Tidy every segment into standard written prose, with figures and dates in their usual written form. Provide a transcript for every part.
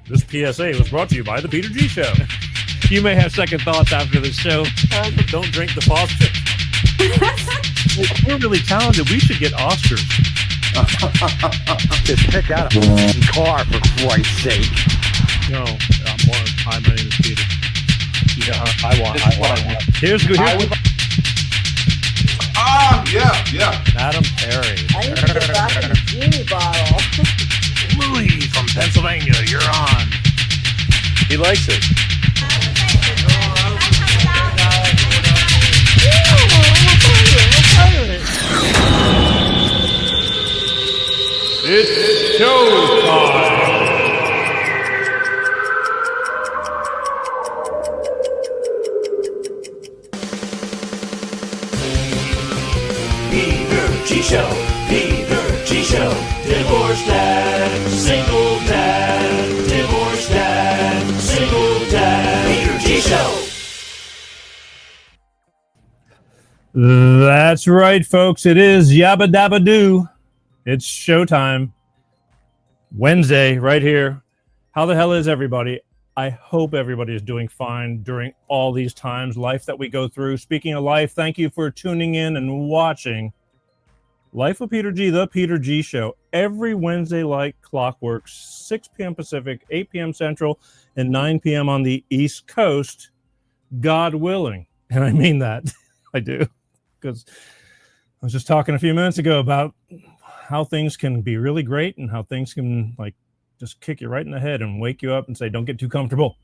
This PSA was brought to you by the Peter G Show. You may have second thoughts after this show. Don't drink the faucet. We're really talented. We should get Oscars. Just pick out a car, for Christ's sake. No, my name is Peter. Yeah, I want. Here's good. Yeah. Madam Perry. I need to get back in the genie bottle. Louis from Pennsylvania, you're on. He likes it. It's showtime. Peter G Show, Peter G Show, divorced dad, single dad, divorced dad, single dad, Peter G Show. That's right, folks. It is Yabba Dabba Doo. It's showtime. Wednesday, right here. How the hell is everybody? I hope everybody is doing fine during all these times, life that we go through. Speaking of life, thank you for tuning in and watching Life of Peter G, the Peter G Show, every Wednesday like clockwork, 6 p.m. Pacific, 8 p.m. Central, and 9 p.m. on the East Coast, God willing. And I mean that. I do. Because I was just talking a few minutes ago about how things can be really great and how things can just kick you right in the head and wake you up and say, don't get too comfortable.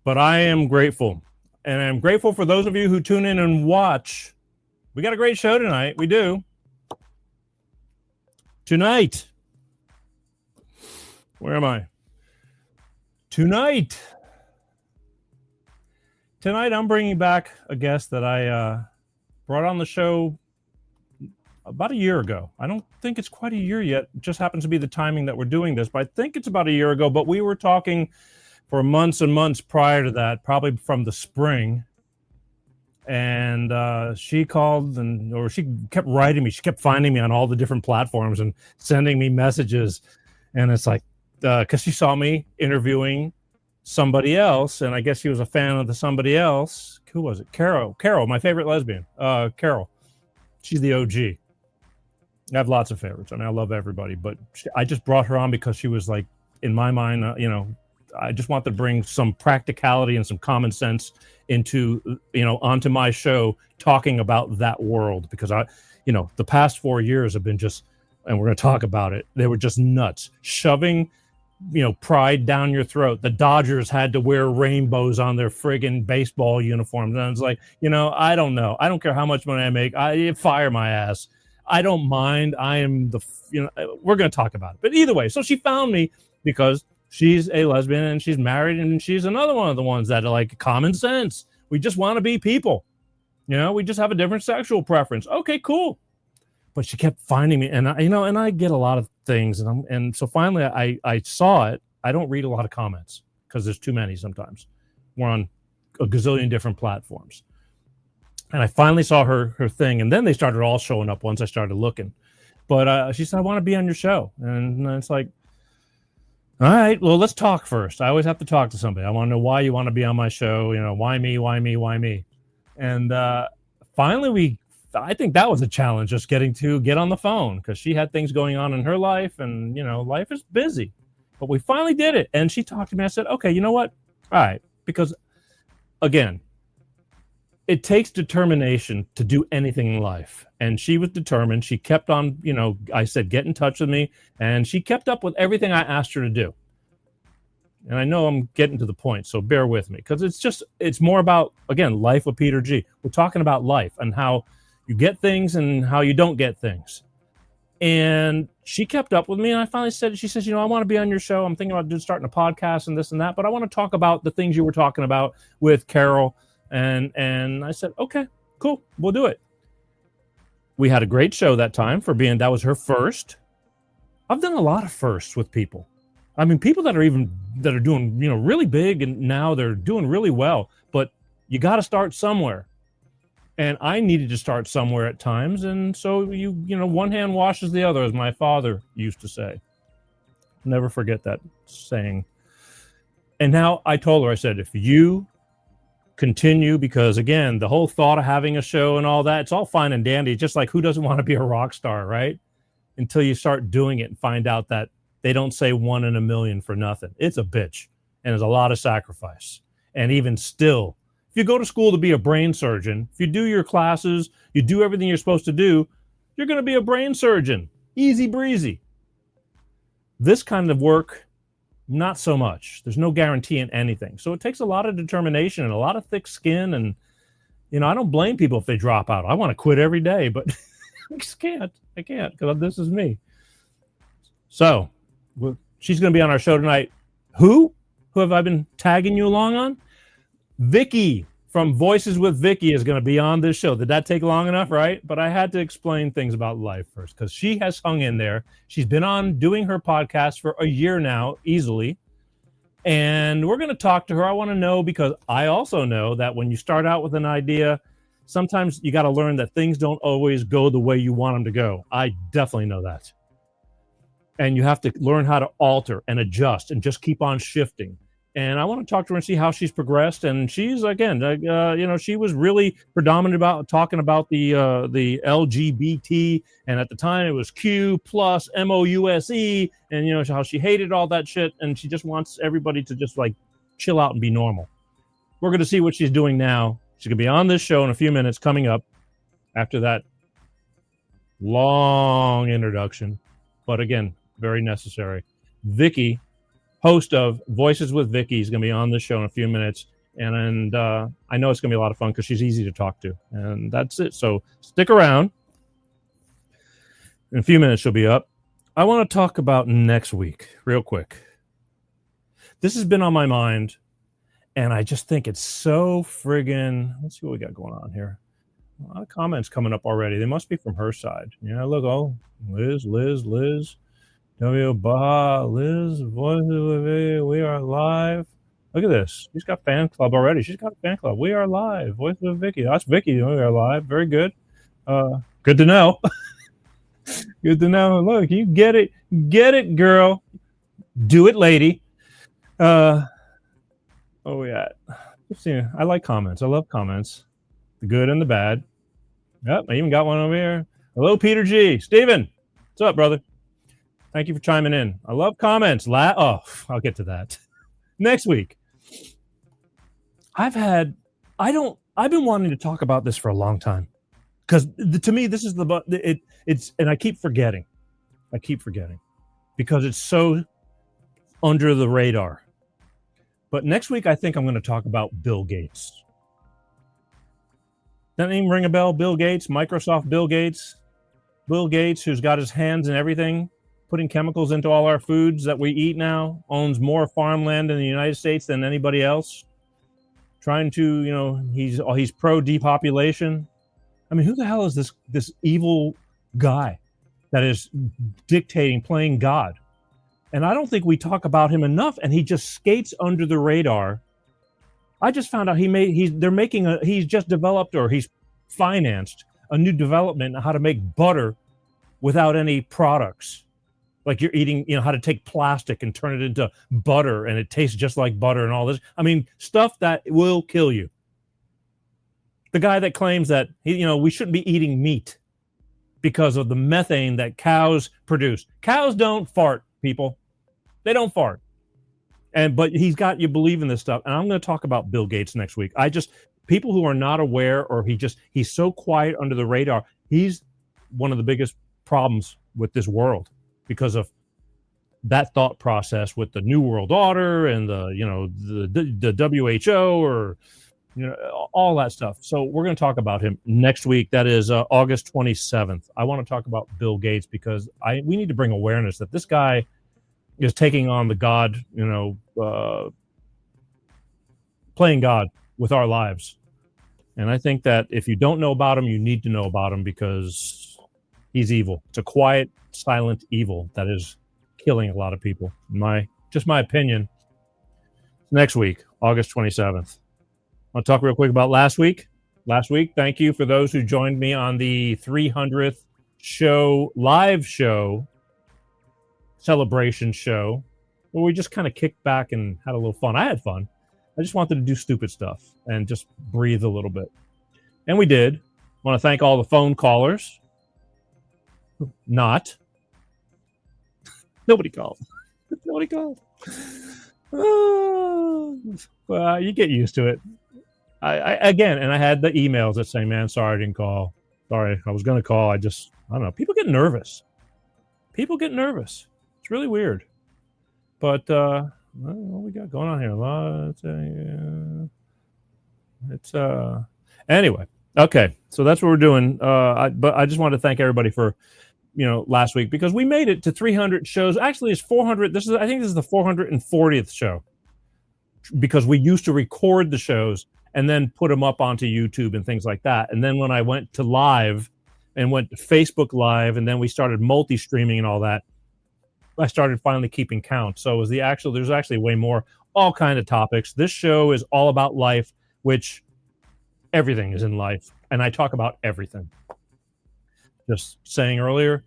But I am grateful. And I'm grateful for those of you who tune in and watch. We got a great show tonight. We do. Tonight. Where am I? Tonight I'm bringing back a guest that I brought on the show about a year ago. I don't think it's quite a year yet. It just happens to be the timing that we're doing this, but I think it's about a year ago. But we were talking for months and months prior to that, probably from the spring. And she called or she kept writing me. She kept finding me on all the different platforms and sending me messages. And it's like, because she saw me interviewing somebody else, and I guess she was a fan of the somebody else. Who was it? Carol, my favorite lesbian. Carol. She's the OG. I have lots of favorites. I mean, I love everybody, but I just brought her on because she was like, in my mind, I just wanted to bring some practicality and some common sense into, onto my show, talking about that world, because the past 4 years have been just, and we're going to talk about it, they were just nuts, shoving, pride down your throat. The Dodgers had to wear rainbows on their friggin' baseball uniforms. And I was like, I don't know. I don't care how much money I make. I fire my ass. I don't mind. I am we're going to talk about it. But either way, so she found me because she's a lesbian and she's married, and she's another one of the ones that are like common sense. We just want to be people. We just have a different sexual preference. Okay, cool. But she kept finding me, and I get a lot of things, and so finally I saw it. I don't read a lot of comments because there's too many sometimes. We're on a gazillion different platforms. And I finally saw her thing, and then they started all showing up once I started looking. But she said, I want to be on your show. And it's like, all right, well, let's talk first. I always have to talk to somebody. I want to know why you want to be on my show. Why me? And finally, I think that was a challenge, just getting to get on the phone, because she had things going on in her life, and, life is busy. But we finally did it. And she talked to me. I said, okay, you know what? All right. Because, again, it takes determination to do anything in life. And she was determined. She kept on, I said, get in touch with me. And she kept up with everything I asked her to do. And I know I'm getting to the point, so bear with me. Because it's more about, again, life with Peter G. We're talking about life and how you get things and how you don't get things. And she kept up with me. And I finally said, she says, I want to be on your show. I'm thinking about starting a podcast and this and that. But I want to talk about the things you were talking about with Carol. And I said, okay, cool, we'll do it. We had a great show that time that was her first. I've done a lot of firsts with people. I mean, people that are doing, really big, and now they're doing really well, but you got to start somewhere. And I needed to start somewhere at times. And so one hand washes the other, as my father used to say. Never forget that saying. And now I told her, I said, if you continue, because again, the whole thought of having a show and all that, it's all fine and dandy. It's just like, who doesn't want to be a rock star, right? Until you start doing it and find out that they don't say 1 in a million for nothing. It's a bitch. And there's a lot of sacrifice. And even still, if you go to school to be a brain surgeon, if you do your classes, you do everything you're supposed to do, you're going to be a brain surgeon. Easy breezy. This kind of work, not so much. There's no guarantee in anything. So it takes a lot of determination and a lot of thick skin. And, you know, I don't blame people if they drop out. I want to quit every day, but I just can't. I can't, because this is me. So she's going to be on our show tonight. Who have I been tagging you along on? Vikki from Voices with Vikki is going to be on this show. Did that take long enough, right? But I had to explain things about life first, because she has hung in there. She's been on doing her podcast for a year now, easily. And we're going to talk to her. I want to know, because I also know that when you start out with an idea, sometimes you got to learn that things don't always go the way you want them to go. I definitely know that. And you have to learn how to alter and adjust and just keep on shifting. And I want to talk to her and see how she's progressed. And she's, again, you know, she was really predominant about talking about the LGBT. And at the time it was Q plus MOUSE. And, you know, how she hated all that shit. And she just wants everybody to just like chill out and be normal. We're going to see what she's doing now. She's going to be on this show in a few minutes coming up after that long introduction. But again, very necessary. Vikki, host of Voices with Vikki, is going to be on this show in a few minutes. And I know it's going to be a lot of fun because she's easy to talk to. And that's it. So stick around. In a few minutes, she'll be up. I want to talk about next week real quick. This has been on my mind. And I just think it's so friggin'... Let's see what we got going on here. A lot of comments coming up already. They must be from her side. Yeah, look, oh, Liz. W. Baha, Liz, we are live. Look at this. She's got fan club already. She's got a fan club. We are live. Voice with Vikki. That's Vikki. We are live. Very good. Good to know. Good to know. Look, you get it. Get it, girl. Do it, lady. Oh, yeah. I like comments. I love comments. The good and the bad. Yep, I even got one over here. Hello, Peter G. Steven, what's up, brother? Thank you for chiming in. I love comments. I'll get to that next week. I've been wanting to talk about this for a long time, because to me, this is and I keep forgetting. Because it's so under the radar. But next week, I think I'm going to talk about Bill Gates. That name ring a bell? Bill Gates, Microsoft Bill Gates. Bill Gates, who's got his hands in everything, putting chemicals into all our foods that we eat now, owns more farmland in the United States than anybody else. Trying to, you know, he's pro depopulation. I mean, who the hell is this evil guy that is dictating, playing God? And I don't think we talk about him enough, and he just skates under the radar. I just found out he's just developed, or he's financed a new development on how to make butter without any products. Like you're eating, you know, how to take plastic and turn it into butter, and it tastes just like butter and all this. I mean, stuff that will kill you. The guy that claims that, we shouldn't be eating meat because of the methane that cows produce. Cows don't fart, people. They don't fart. But he's got you believing this stuff. And I'm going to talk about Bill Gates next week. People who are not aware, or he's so quiet under the radar. He's one of the biggest problems with this world because of that thought process with the New World Order and the WHO, or, all that stuff. So we're going to talk about him next week. That is August 27th. I want to talk about Bill Gates because we need to bring awareness that this guy is taking on the God, playing God with our lives. And I think that if you don't know about him, you need to know about him because he's evil. It's a quiet, silent evil that is killing a lot of people. My opinion. Next week, August 27th. I'll talk real quick about last week. Thank you for those who joined me on the 300th live show, celebration show. where we just kind of kicked back and had a little fun. I had fun. I just wanted to do stupid stuff and just breathe a little bit. And we did. I want to thank all the phone callers. Not. Nobody called. Nobody called. Well, you get used to it. I had the emails that say, man, sorry I didn't call. Sorry, I was going to call. I don't know. People get nervous. It's really weird. But what we got going on here? Anyway. Okay, so that's what we're doing. But I just wanted to thank everybody for, last week, because we made it to 300 shows. Actually, it's 400. I think this is the 440th show, because we used to record the shows and then put them up onto YouTube and things like that. And then when I went to live and went to Facebook Live, and then we started multi-streaming and all that, I started finally keeping count. So it was there's actually way more, all kind of topics. This show is all about life, which everything is in life. And I talk about everything. Just saying earlier,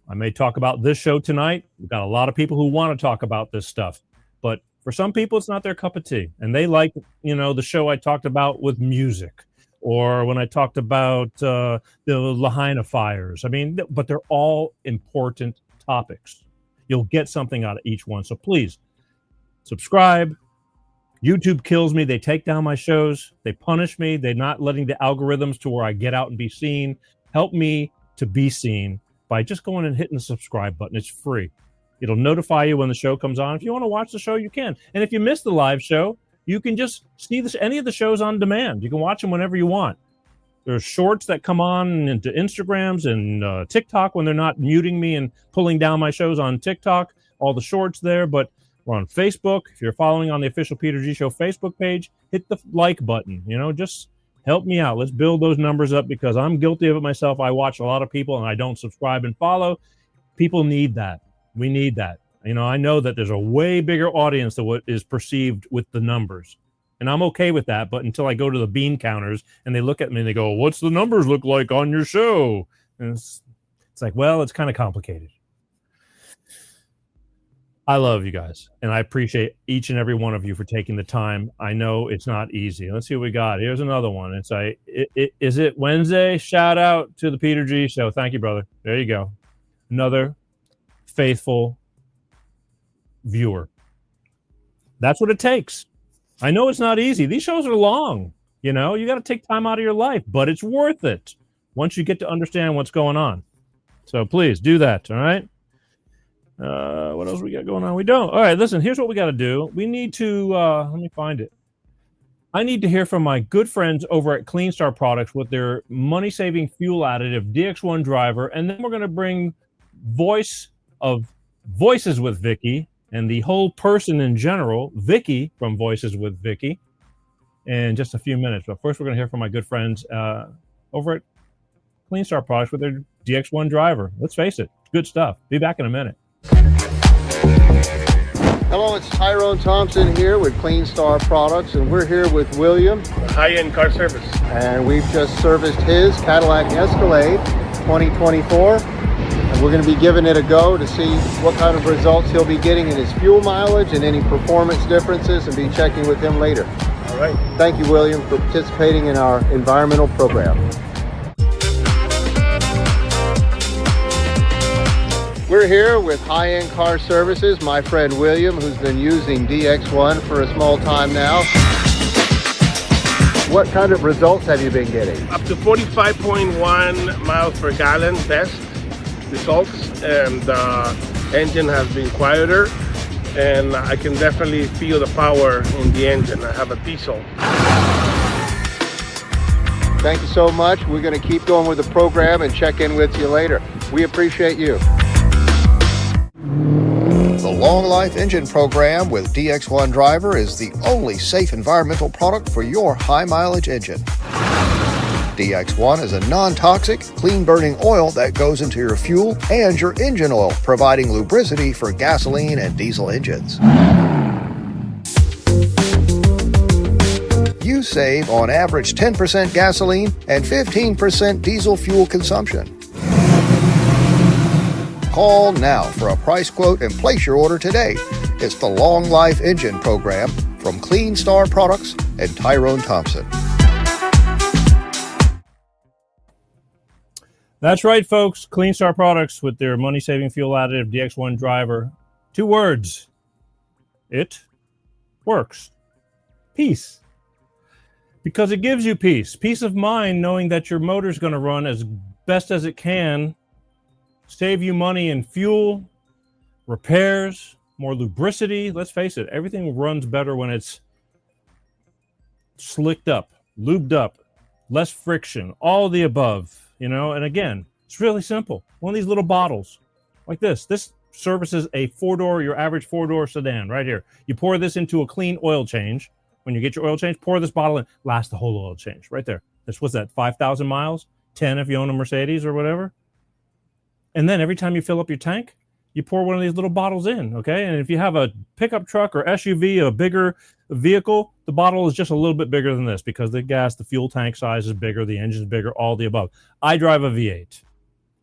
I may talk about this show tonight. We've got a lot of people who want to talk about this stuff, but for some people, it's not their cup of tea. And they like, the show I talked about with music, or when I talked about the Lahaina fires. I mean, but they're all important topics. You'll get something out of each one. So please subscribe. YouTube kills me. They take down my shows. They punish me. They're not letting the algorithms to where I get out and be seen. Help me to be seen by just going and hitting the subscribe button. It's free. It'll notify you when the show comes on. If you want to watch the show, you can. And if you miss the live show, you can just see any of the shows on demand. You can watch them whenever you want. There's shorts that come on into Instagrams and TikTok when they're not muting me and pulling down my shows on TikTok. All the shorts there, but we're on Facebook. If you're following on the official Peter G Show Facebook page, hit the like button. Just help me out. Let's build those numbers up, because I'm guilty of it myself. I watch a lot of people and I don't subscribe and follow. People need that. We need that. I know that there's a way bigger audience than what is perceived with the numbers. And I'm okay with that. But until I go to the bean counters and they look at me and they go, what's the numbers look like on your show? And it's like, well, it's kind of complicated. I love you guys, and I appreciate each and every one of you for taking the time. I know it's not easy. Let's see what we got. Here's another one. It's is it Wednesday? Shout out to the Peter G Show. Thank you, brother. There you go. Another faithful viewer. That's what it takes. I know it's not easy. These shows are long. You got to take time out of your life, but it's worth it once you get to understand what's going on. So please do that. All right. What else we got going on? We don't. All right, listen, here's what we got to do. We need to, let me find it. I need to hear from my good friends over at Clean Star Products with their money-saving fuel additive DX1 driver, and then we're going to bring Voices with Vikki and the whole person in general, Vikki from Voices with Vikki, in just a few minutes. But first, we're going to hear from my good friends over at Clean Star Products with their DX1 driver. Let's face it, good stuff. Be back in a minute. Hello, it's Tyrone Thompson here with Clean Star Products, and we're here with William. High-end car service. And we've just serviced his Cadillac Escalade 2024. And we're going to be giving it a go to see what kind of results he'll be getting in his fuel mileage and any performance differences, and be checking with him later. All right. Thank you, William, for participating in our environmental program. We're here with High-End Car Services, my friend William, who's been using DX1 for a small time now. What kind of results have you been getting? Up to 45.1 miles per gallon best results, and the engine has been quieter, and I can definitely feel the power in the engine. I have a diesel. Thank you so much. We're going to keep going with the program and check in with you later. We appreciate you. The Long Life Engine Program with DX1 Driver is the only safe environmental product for your high mileage engine. DX1 is a non-toxic, clean-burning oil that goes into your fuel and your engine oil, providing lubricity for gasoline and diesel engines. You save on average 10% gasoline and 15% diesel fuel consumption. Call now for a price quote and place your order today It's the Long Life Engine program from Clean Star Products and Tyrone Thompson. That's right, folks. Clean Star Products with their money-saving fuel additive DX1 driver. 2 words. It works. Peace. Because it gives you peace. Peace of mind knowing that your motor's going to run as best as it can, save you money in fuel, repairs, more lubricity. Let's face it, everything runs better when it's slicked up, lubed up, less friction, all the above, you know. And again, it's really simple. One of these little bottles like this. This services a 4-door, your average 4-door sedan right here. You pour this into a clean oil change. When you get your oil change, pour this bottle in, last the whole oil change right there. This was that 5,000 miles, 10 if you own a Mercedes or whatever. And then every time you fill up your tank, you pour one of these little bottles in, okay? And if you have a pickup truck or SUV, a bigger vehicle, the bottle is just a little bit bigger than this because the fuel tank size is bigger, the engine is bigger, all the above. I drive a V8,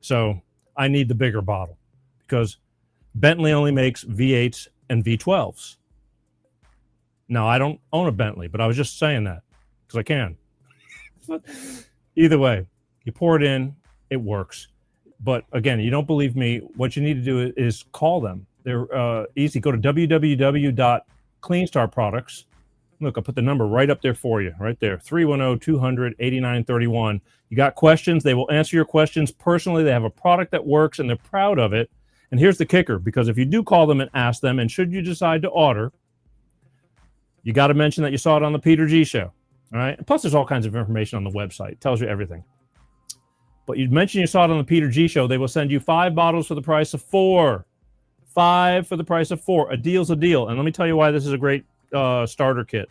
so I need the bigger bottle because Bentley only makes V8s and V12s. Now, I don't own a Bentley, but I was just saying that because I can. Either way, you pour it in, it works. But again, you don't believe me, what you need to do is call them. They're easy. Go to www.cleanstarproducts. Look, I'll put the number right up there for you, right there, 310-200-8931. You got questions, they will answer your questions personally. They have a product that works, and they're proud of it. And here's the kicker, because if you do call them and ask them, and should you decide to order, you got to mention that you saw it on the Peter G Show, all right? And plus, there's all kinds of information on the website. It tells you everything. But you mentioned you saw it on the Peter G Show. They will send you 5 bottles for the price of 4. 5 for the price of 4. A deal's a deal. And let me tell you why this is a great starter kit.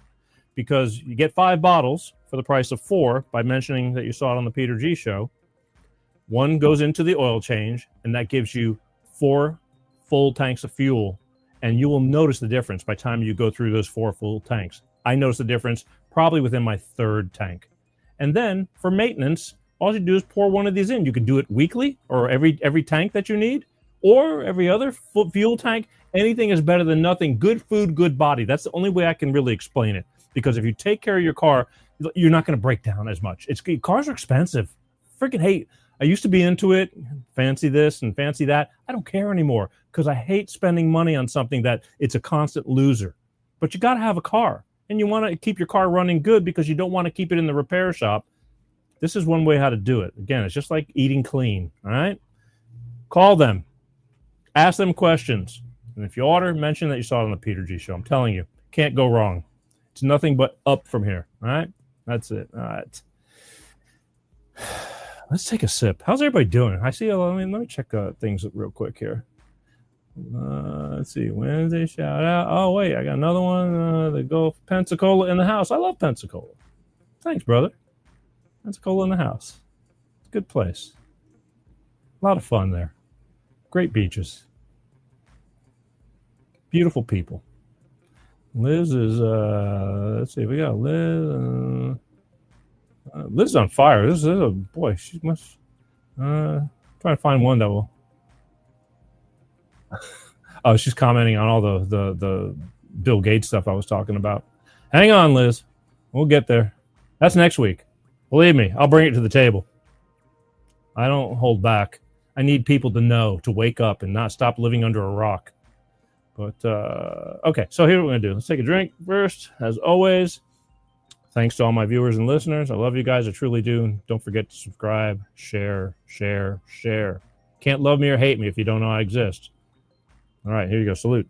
Because you get 5 bottles for the price of 4 by mentioning that you saw it on the Peter G Show. 1 goes into the oil change, and that gives you 4 full tanks of fuel. And you will notice the difference by the time you go through those 4 full tanks. I noticed the difference probably within my 3rd tank. And then for maintenance, all you do is pour one of these in. You can do it weekly or every tank that you need or every other fuel tank. Anything is better than nothing. Good food, good body. That's the only way I can really explain it. Because if you take care of your car, you're not going to break down as much. Cars are expensive. Freaking hate. I used to be into it. Fancy this and fancy that. I don't care anymore because I hate spending money on something that it's a constant loser. But you got to have a car. And you want to keep your car running good because you don't want to keep it in the repair shop. This is one way how to do it. Again, it's just like eating clean, all right? Call them. Ask them questions. And if you order, mention that you saw it on the Peter G Show. I'm telling you, can't go wrong. It's nothing but up from here, all right? That's it. All right. Let's take a sip. How's everybody doing? I see. Let me check things real quick here. Let's see. Wednesday shout out. Oh, wait. I got another one. The Gulf Pensacola in the house. I love Pensacola. Thanks, brother. Pensacola in the house. It's a good place. A lot of fun there. Great beaches. Beautiful people. Liz is, let's see, we got Liz. Liz is on fire. This is a boy. She must, trying to find one that will. Oh, she's commenting on all the Bill Gates stuff I was talking about. Hang on, Liz. We'll get there. That's next week. Believe me, I'll bring it to the table. I don't hold back. I need people to know, to wake up and not stop living under a rock. But, okay, so here's what we're going to do. Let's take a drink first. As always, thanks to all my viewers and listeners. I love you guys. I truly do. Don't forget to subscribe, share, share, share. Can't love me or hate me if you don't know I exist. All right, here you go. Salute.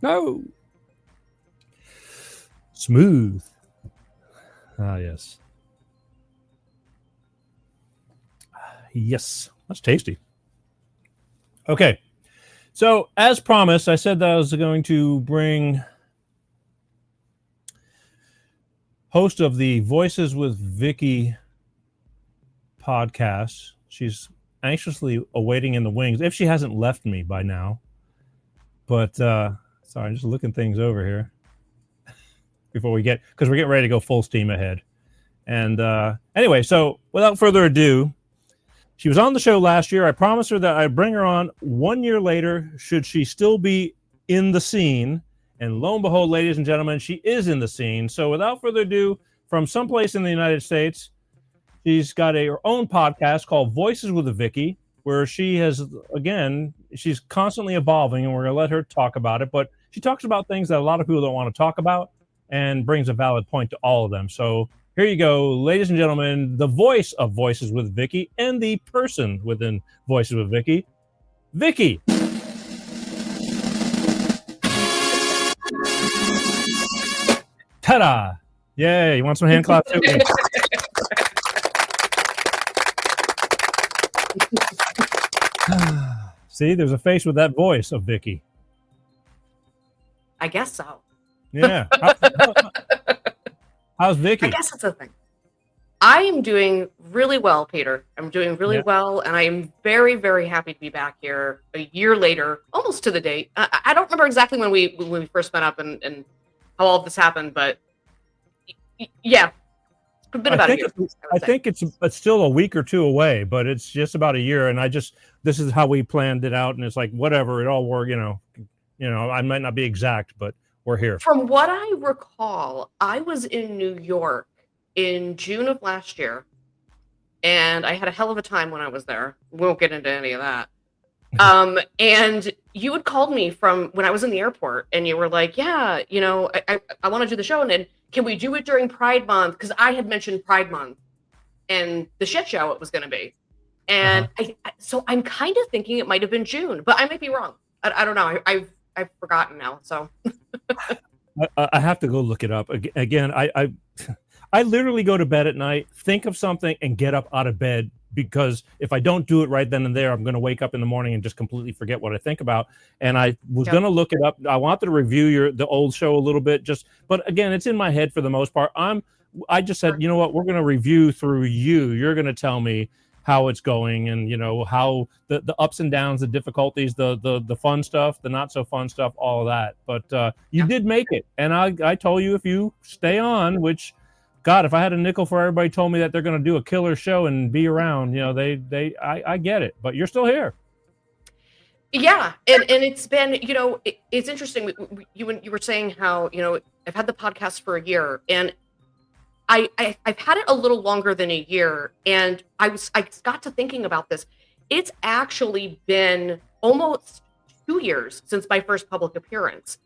No. Smooth. Ah, yes. Yes, that's tasty. Okay, so as promised, I said that I was going to bring host of the Voices with Vikki podcast. She's anxiously awaiting in the wings, if she hasn't left me by now. But, sorry, I'm just looking things over here before we get, because we're getting ready to go full steam ahead. And anyway, so without further ado, She was on the show last year. I promised her that I'd bring her on 1 year later, should she still be in the scene. And lo and behold, ladies and gentlemen, she is in the scene. So without further ado, from someplace in the United States, she's got her own podcast called Voices with Vikki, where she's constantly evolving, and we're going to let her talk about it. But she talks about things that a lot of people don't want to talk about and brings a valid point to all of them. So here you go, ladies and gentlemen, the voice of Voices with Vikki and the person within Voices with Vikki, Vikki. Ta-da! Yay, you want some hand claps? See, there's a face with that voice of Vikki. I guess so. Yeah. How's Vikki? I guess that's the thing. I am doing really well, Peter. I'm doing really well, and I am very, very happy to be back here a year later, almost to the date. I don't remember exactly when we first met up and how all of this happened, but yeah, it's been about a year. I think it's still a week or two away, but it's just about a year. And this is how we planned it out, and it's like whatever, it all worked. I might not be exact, but we're here. From what I recall, I was in New York in June of last year, and I had a hell of a time when I was there. We won't get into any of that. And you had called me from when I was in the airport, and you were like, yeah, I want to do the show, and can we do it during Pride Month? Because I had mentioned Pride Month and the shit show it was going to be. And so I'm kind of thinking it might have been June, but I might be wrong. I don't know. I've forgotten now. So I have to go look it up again. I literally go to bed at night, think of something, and get up out of bed, because if I don't do it right then and there, I'm going to wake up in the morning and just completely forget what I think about. And I was going to look it up. I wanted to review the old show a little bit, but again, it's in my head for the most part. I just said, you know what, we're going to review through you. You're going to tell me how it's going, and how the ups and downs, the difficulties, the fun stuff, the not so fun stuff, all of that. But you did make it, and I told you, if you stay on, which, God, if I had a nickel for everybody told me that they're going to do a killer show and be around, I get it, but you're still here. Yeah, and it's been, it's interesting. You were saying how I've had the podcast for a year, and I've had it a little longer than a year, and I got to thinking about this. It's actually been almost 2 years since my first public appearance.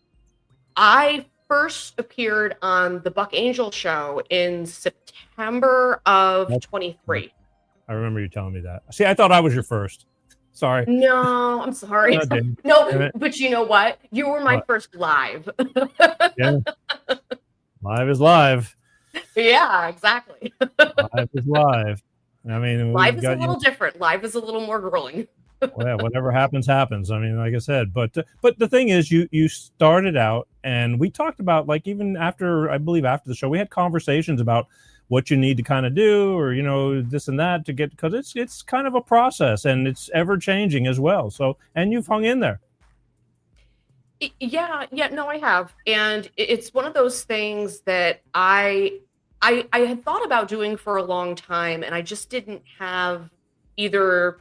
I first appeared on the Buck Angel show in September of 23. I remember you telling me that. See, I thought I was your first. Sorry. No, I'm sorry. No, but you know what? You were my first live. Yeah. Live is live. Yeah, exactly. Live is live. I mean, live is a little different. Live is a little more grueling. Well, yeah, whatever happens. I mean, like I said, but the thing is, you started out, and we talked about, like, even after the show, we had conversations about what you need to kind of do, or this and that to get, because it's kind of a process, and it's ever changing as well. So, and you've hung in there. Yeah, no, I have, and it's one of those things that I had thought about doing for a long time, and I just didn't have either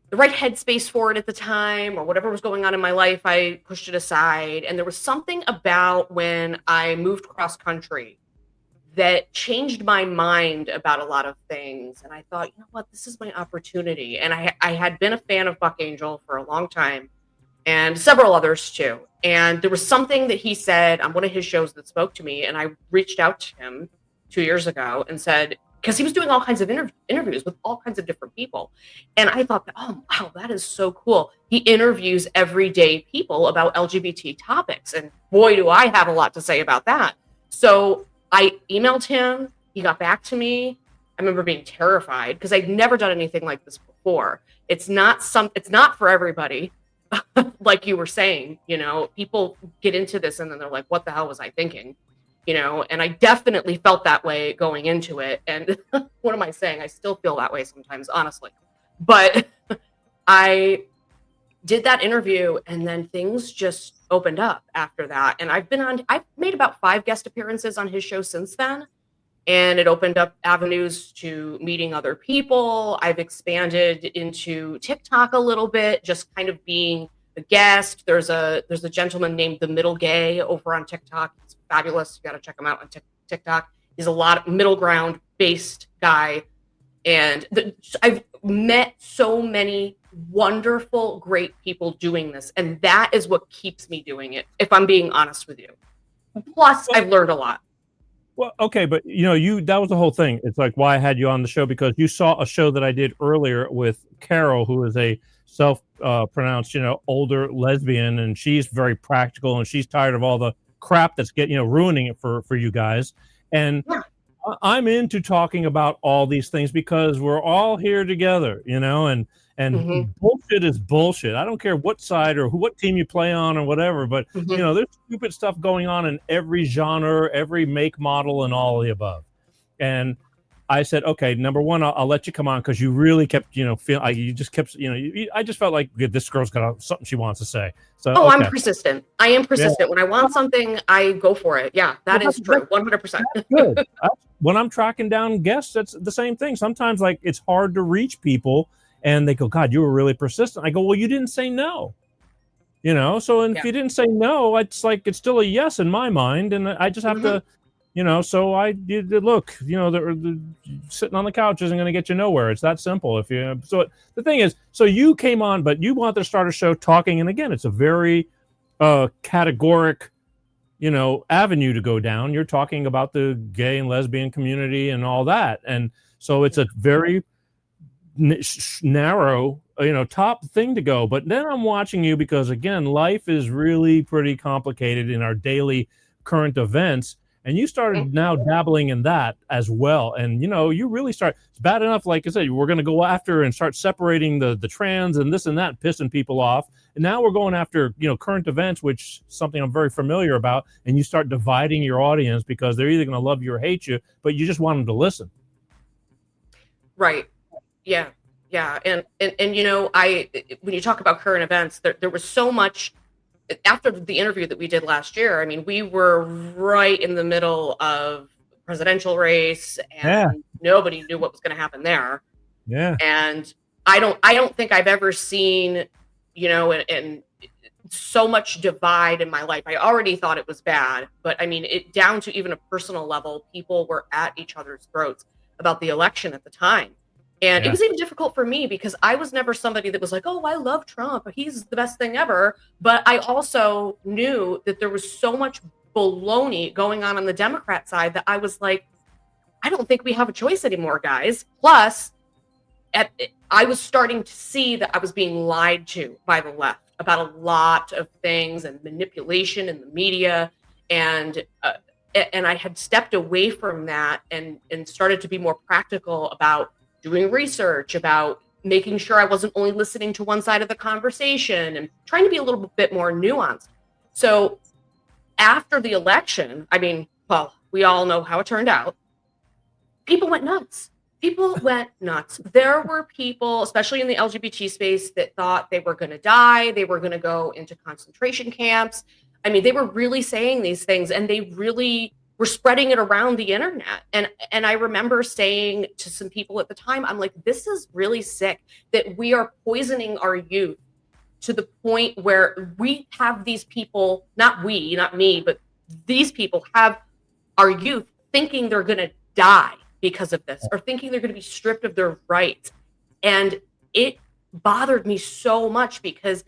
the right headspace for it at the time, or whatever was going on in my life, I pushed it aside. And there was something about when I moved cross country that changed my mind about a lot of things. And I thought, you know what, this is my opportunity. And I had been a fan of Buck Angel for a long time, and several others too. And there was something that he said on one of his shows that spoke to me. And I reached out to him 2 years ago and said, because he was doing all kinds of interviews with all kinds of different people. And I thought, oh, wow, that is so cool. He interviews everyday people about LGBT topics. And boy, do I have a lot to say about that. So I emailed him. He got back to me. I remember being terrified because I'd never done anything like this before. It's not for everybody. Like you were saying, people get into this and then they're like, what the hell was I thinking? And I definitely felt that way going into it. And what am I saying? I still feel that way sometimes, honestly. But I did that interview, and then things just opened up after that. And I've made about 5 guest appearances on his show since then. and it opened up avenues to meeting other people. I've expanded into TikTok a little bit, just kind of being a guest. There's a gentleman named The Middle Gay over on TikTok. He's fabulous. You got to check him out on TikTok. He's a lot of middle ground based guy. And I've met so many wonderful, great people doing this. And that is what keeps me doing it, if I'm being honest with you. Plus, I've learned a lot. Well, okay, but that was the whole thing. It's like why I had you on the show, because you saw a show that I did earlier with Carol, who is a self-pronounced, older lesbian, and she's very practical, and she's tired of all the crap that's ruining it for you guys. And I'm into talking about all these things because we're all here together, and bullshit is bullshit. I don't care what side or what team you play on or whatever, but there's stupid stuff going on in every genre, every make, model, and all of the above. And I said, okay, number one, I'll let you come on because you really kept, you just kept, I just felt like this girl's got something she wants to say. So, okay. I'm persistent. I am persistent. Yeah. When I want something, I go for it. Yeah, that is true. 100%. Good. When I'm tracking down guests, that's the same thing. Sometimes it's hard to reach people and they go, God, you were really persistent. I go, well, you didn't say no. So if you didn't say no, it's still a yes in my mind. And I just have to, so I did look, the sitting on the couch isn't going to get you nowhere. It's that simple. So the thing is, so you came on, but you wanted to start a show talking. And again, it's a very categoric, avenue to go down. You're talking about the gay and lesbian community and all that. And so it's a very narrow, top thing to go. But then I'm watching you because, again, life is really pretty complicated in our daily current events. And you started now dabbling in that as well. And, you really start, it's bad enough, like I said, we're going to go after and start separating the trans and this and that, pissing people off. And now we're going after, current events, which is something I'm very familiar about. And you start dividing your audience because they're either going to love you or hate you, but you just want them to listen. Right. Yeah. Yeah. And when you talk about current events, there was so much. After the interview that we did last year, I mean, we were right in the middle of presidential race, and nobody knew what was going to happen there. Yeah. And I don't think I've ever seen, and so much divide in my life. I already thought it was bad, but I mean, it down to even a personal level, people were at each other's throats about the election at the time. And it was even difficult for me because I was never somebody that was like, oh, I love Trump. He's the best thing ever. But I also knew that there was so much baloney going on the Democrat side that I was like, I don't think we have a choice anymore, guys. Plus, I was starting to see that I was being lied to by the left about a lot of things and manipulation in the media. And I had stepped away from that and started to be more practical about doing research, about making sure I wasn't only listening to one side of the conversation and trying to be a little bit more nuanced. So after the election, I mean, well, we all know how it turned out. People went nuts. There were people, especially in the LGBT space, that thought they were going to die. They were going to go into concentration camps. I mean, they were really saying these things, and they really were spreading it around the internet. And I remember saying to some people at the time, I'm like, this is really sick that we are poisoning our youth to the point where we have these people, not me, but these people have our youth thinking they're going to die because of this, or thinking they're going to be stripped of their rights. And it bothered me so much because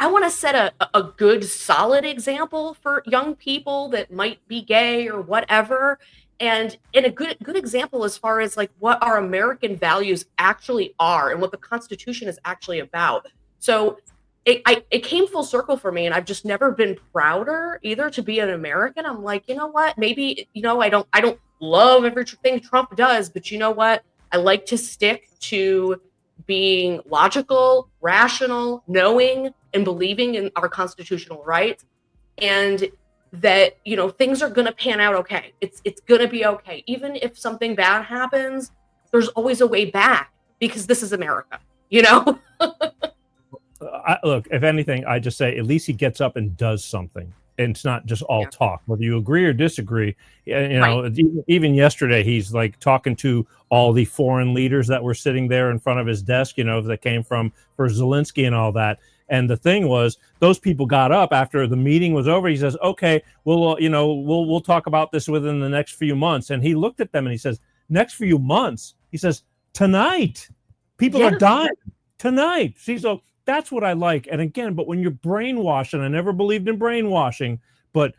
I want to set a good, solid example for young people that might be gay or whatever. And a good example as far as like what our American values actually are and what the Constitution is actually about. So it came full circle for me, and I've just never been prouder either to be an American. I'm like, you know what? Maybe, I don't love everything Trump does, but you know what? I like to stick to being logical, rational, knowing, and believing in our constitutional rights, and that, things are going to pan out okay. It's going to be okay. Even if something bad happens, there's always a way back because this is America, Look, if anything, I just say at least he gets up and does something. and it's not just all Yeah. talk, whether you agree or disagree. Even yesterday, he's like talking to all the foreign leaders that were sitting there in front of his desk, that came for Zelensky and all that. And the thing was, those people got up after the meeting was over. He says, okay, we'll talk about this within the next few months. And he looked at them and he says, next few months? He says, tonight. People are dying tonight. See, so that's what I like. And again, but when you're brainwashed, and I never believed in brainwashing, but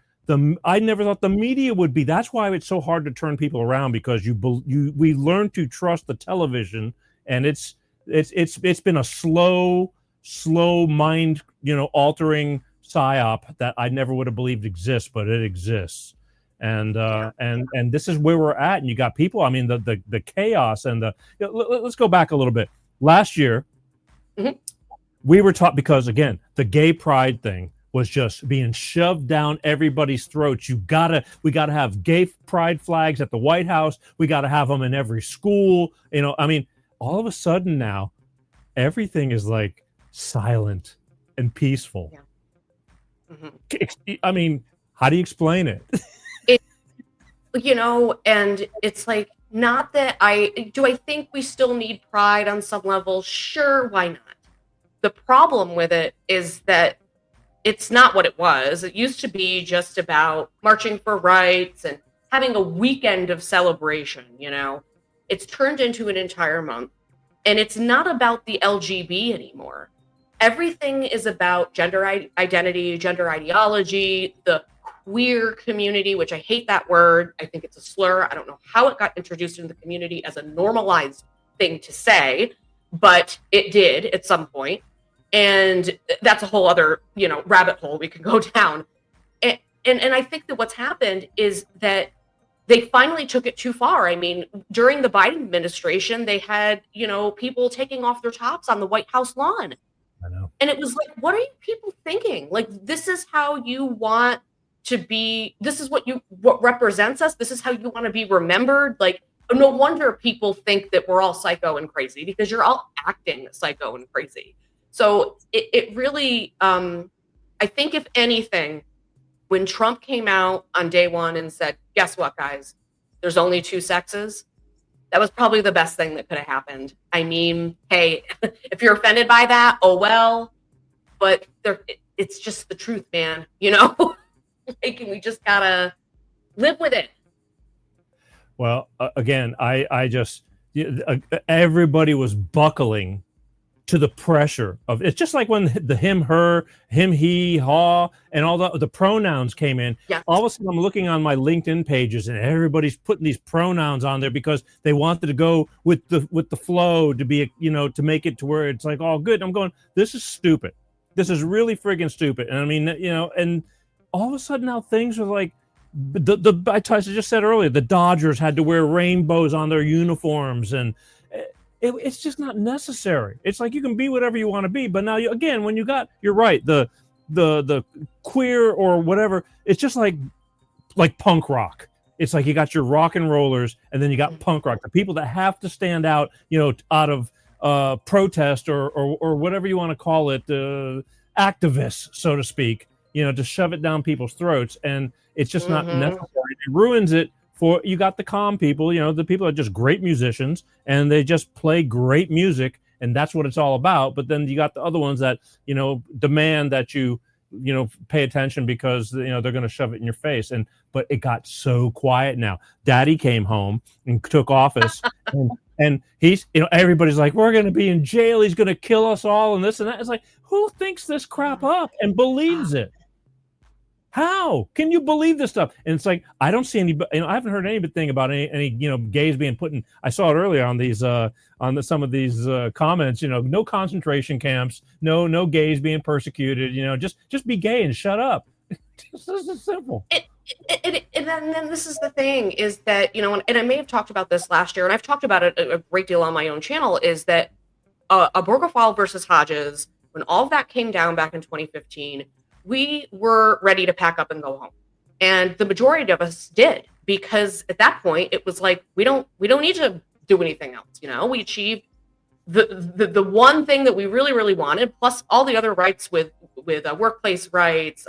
I never thought the media would be. That's why it's so hard to turn people around, because we learn to trust the television, and it's been a slow mind, altering psyop that I never would have believed exists, but it exists. And this is where we're at. And you got people, I mean, the chaos and let's go back a little bit. Last year, we were taught, because again, the gay pride thing was just being shoved down everybody's throats. We gotta have gay pride flags at the White House. We gotta have them in every school. I mean, all of a sudden now, everything is like silent and peaceful. I mean, how do you explain it? And it's like, not that I think we still need pride on some level? Sure, why not? The problem with it is that it's not what it was. It used to be just about marching for rights and having a weekend of celebration, It's turned into an entire month. And it's not about the LGB anymore. Everything is about gender identity, gender ideology, the queer community, which I hate that word. I think it's a slur. I don't know how it got introduced into the community as a normalized thing to say, but it did at some point. And that's a whole other, rabbit hole we can go down. And I think that what's happened is that they finally took it too far. I mean, during the Biden administration, they had, people taking off their tops on the White House lawn. I know. And it was like, what are you people thinking? Like, this is how you want to be. This is what represents us. This is how you want to be remembered. Like, no wonder people think that we're all psycho and crazy, because you're all acting psycho and crazy. So it really, I think if anything, when Trump came out on day one and said, guess what, guys, there's only two sexes, that was probably the best thing that could have happened. I mean, hey, if you're offended by that, oh well, but it's just the truth, man, Like, we just gotta live with it. Well, again, I just, everybody was buckling to the pressure of it's just like when the him, her, him, he, ha, and all the pronouns came in. Yes. All of a sudden, I'm looking on my LinkedIn pages, and everybody's putting these pronouns on there because they wanted to go with the flow to be, to make it to where it's like all good. I'm going, this is stupid. This is really friggin' stupid. And I mean, and all of a sudden now things are like, I just said earlier, the Dodgers had to wear rainbows on their uniforms, and it's just not necessary. It's like you can be whatever you want to be, but now when you're right, the queer or whatever, it's just like punk rock. It's like you got your rock and rollers, and then you got punk rock, the people that have to stand out, out of protest or whatever you want to call it, activists, so to speak, to shove it down people's throats, and it's just not necessary. It ruins it. You got the calm people, the people are just great musicians, and they just play great music, and that's what it's all about. But then you got the other ones that, demand that you pay attention because, they're going to shove it in your face. But it got so quiet now. Daddy came home and took office, and he's, everybody's like, we're going to be in jail. He's going to kill us all, and this and that. It's like, who thinks this crap up and believes it? How can you believe this stuff? And it's like, I don't see any, I haven't heard anything about any gays being put in. I saw it earlier on these, some of these comments, no concentration camps, no gays being persecuted, just be gay and shut up. This is simple. And then this is the thing is that, and I may have talked about this last year, and I've talked about it a great deal on my own channel, is that Obergefell versus Hodges, when all of that came down back in 2015, we were ready to pack up and go home. And the majority of us did, because at that point it was like, we don't need to do anything else. We achieved the one thing that we really, really wanted, plus all the other rights with workplace rights,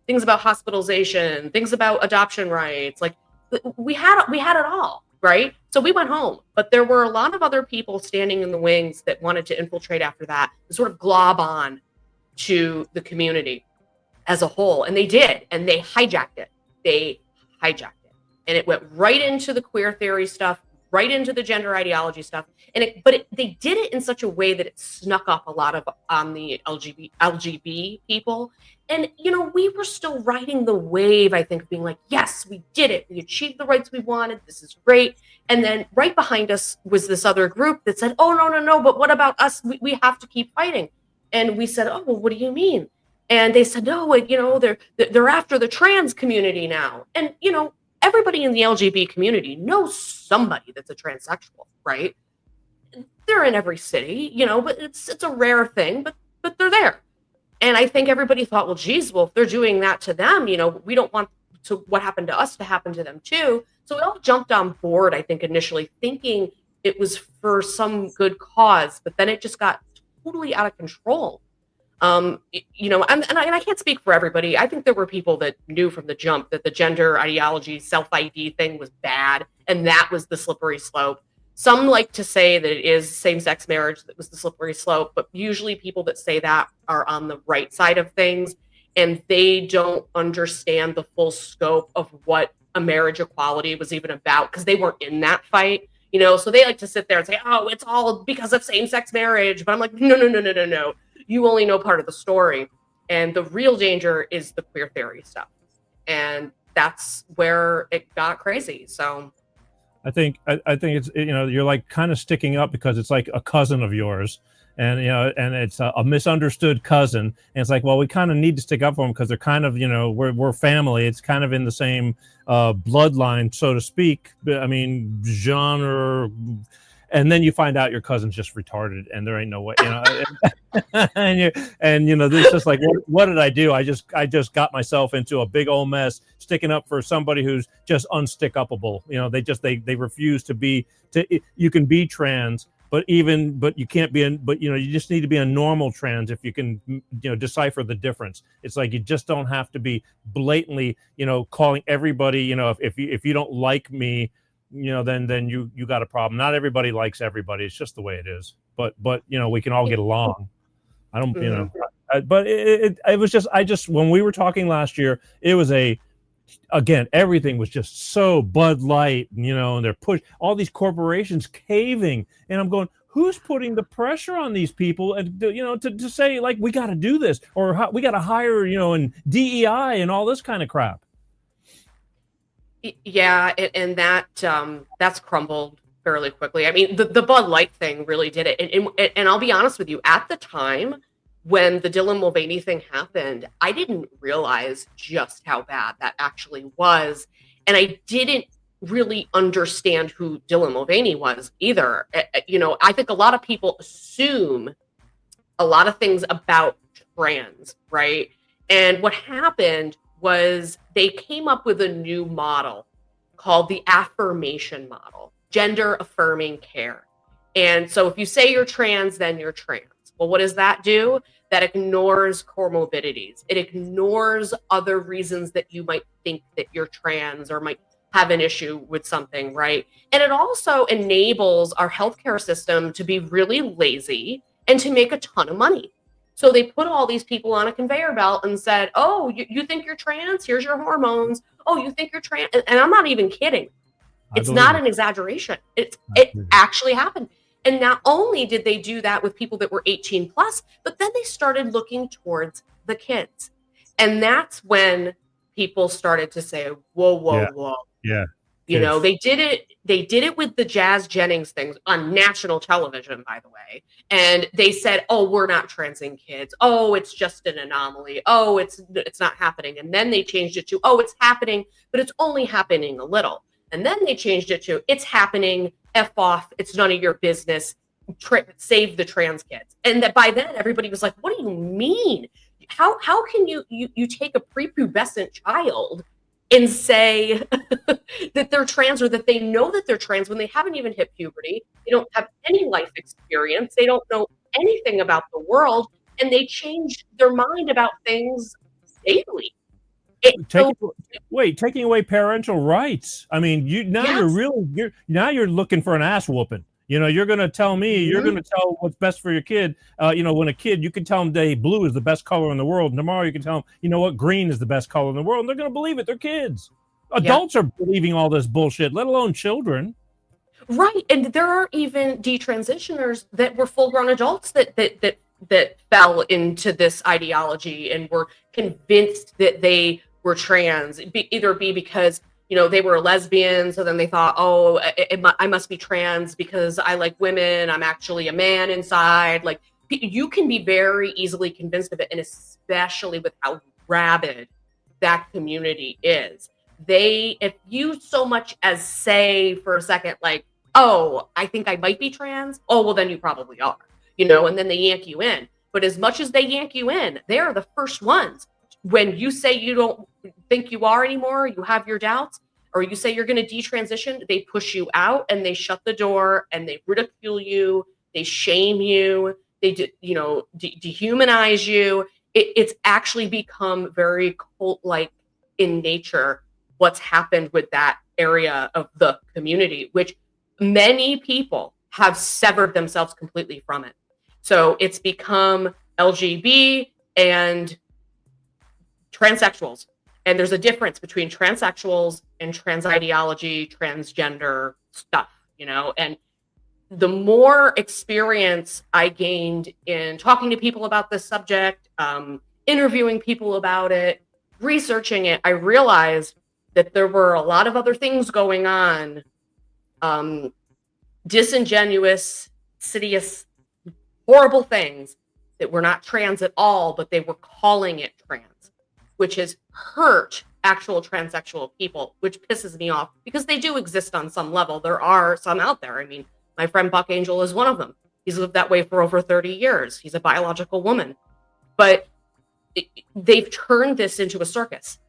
things about hospitalization, things about adoption rights. Like we had it all, right? So we went home, but there were a lot of other people standing in the wings that wanted to infiltrate after that, and sort of glob on to the community as a whole. And they did, and they hijacked it. And it went right into the queer theory stuff, right into the gender ideology stuff. They did it in such a way that it snuck up a lot on the LGBT people. And, we were still riding the wave, I think, being like, yes, we did it. We achieved the rights we wanted. This is great. And then right behind us was this other group that said, oh, no, but what about us? We have to keep fighting. And we said, oh, well, what do you mean? And they said, no, they're after the trans community now. And, everybody in the LGBT community knows somebody that's a transsexual, right? They're in every city, but it's a rare thing, but they're there. And I think everybody thought, well, geez, if they're doing that to them, we don't want what happened to us to happen to them too. So we all jumped on board, I think, initially thinking it was for some good cause, but then it just got totally out of control. And I can't speak for everybody. I think there were people that knew from the jump that the gender ideology, self-ID thing was bad, and that was the slippery slope. Some like to say that it is same-sex marriage that was the slippery slope, but usually people that say that are on the right side of things, and they don't understand the full scope of what a marriage equality was even about, because they weren't in that fight. So they like to sit there and say, oh, it's all because of same-sex marriage. But I'm like, no. You only know part of the story. And the real danger is the queer theory stuff. And that's where it got crazy. So I think it's, you're like kind of sticking up because it's like a cousin of yours, and and it's a misunderstood cousin, and it's like, well, we kind of need to stick up for them because they're kind of, we're family. It's kind of in the same bloodline, so to speak. I mean, genre. And then you find out your cousin's just retarded, and there ain't no way, and this is just like, what did I do? I just got myself into a big old mess, sticking up for somebody who's just unstick-upable. They refuse to be. You can be trans, but you can't be. But you just need to be a normal trans if you can, decipher the difference. It's like you just don't have to be blatantly, calling everybody. If you don't like me, then you got a problem. Not everybody likes everybody. It's just the way it is. But we can all get along. I don't, but it was just, when we were talking last year, it was again, everything was just so Bud Light, and they're all these corporations caving. And I'm going, who's putting the pressure on these people and, to say, like, we got to do this, or we got to hire, and DEI and all this kind of crap. Yeah, and that's crumbled fairly quickly. I mean, the Bud Light thing really did it. And I'll be honest with you, at the time when the Dylan Mulvaney thing happened, I didn't realize just how bad that actually was. And I didn't really understand who Dylan Mulvaney was either. I think a lot of people assume a lot of things about trans, right? And what happened was they came up with a new model called the affirmation model, gender affirming care. And so if you say you're trans, then you're trans. Well, what does that do? That ignores comorbidities. It ignores other reasons that you might think that you're trans or might have an issue with something, right? And it also enables our healthcare system to be really lazy and to make a ton of money. So they put all these people on a conveyor belt and said, oh, you think you're trans? Here's your hormones. Oh, you think you're trans? And I'm not even kidding. It's not an exaggeration. It actually happened. And not only did they do that with people that were 18 plus, but then they started looking towards the kids. And that's when people started to say, whoa. Yeah. They did it with the Jazz Jennings things on national television, by the way. And they said, oh, we're not transing kids. Oh, it's just an anomaly. Oh, it's not happening. And then they changed it to, oh, it's happening, but it's only happening a little. And then they changed it to, it's happening, F off, it's none of your business, save the trans kids. And that by then everybody was like, what do you mean? How can you take a prepubescent child and say that they're trans, or that they know that they're trans when they haven't even hit puberty? They don't have any life experience. They don't know anything about the world, and they change their mind about things daily. taking away parental rights. I mean, you're looking for an ass whooping. You're going to tell me, you're going to tell what's best for your kid. When a kid, you can tell them blue is the best color in the world. And tomorrow you can tell them, you know what, green is the best color in the world. And they're going to believe it. They're kids. Adults are believing all this bullshit, let alone children. Right. And there are even detransitioners that were full-grown adults that fell into this ideology and were convinced that they were trans, either because they were a lesbian, so then they thought, oh, I must be trans because I like women, I'm actually a man inside. Like, you can be very easily convinced of it, and especially with how rabid that community is. If you so much as say for a second, like, oh, I think I might be trans, oh, well, then you probably are, and then they yank you in. But as much as they yank you in, they are the first ones. When you say you don't think you are anymore, you have your doubts, or you say you're going to detransition, they push you out and they shut the door and they ridicule you, they shame you, they dehumanize you. It's actually become very cult-like in nature what's happened with that area of the community, which many people have severed themselves completely from it. So it's become LGB and transsexuals. And there's a difference between transsexuals and trans ideology, transgender stuff, and the more experience I gained in talking to people about this subject, interviewing people about it, researching it, I realized that there were a lot of other things going on, disingenuous, insidious, horrible things that were not trans at all, but they were calling it trans, which has hurt actual transsexual people, which pisses me off because they do exist on some level. There are some out there. I mean, my friend Buck Angel is one of them. He's lived that way for over 30 years. He's a biological woman. But they've turned this into a circus.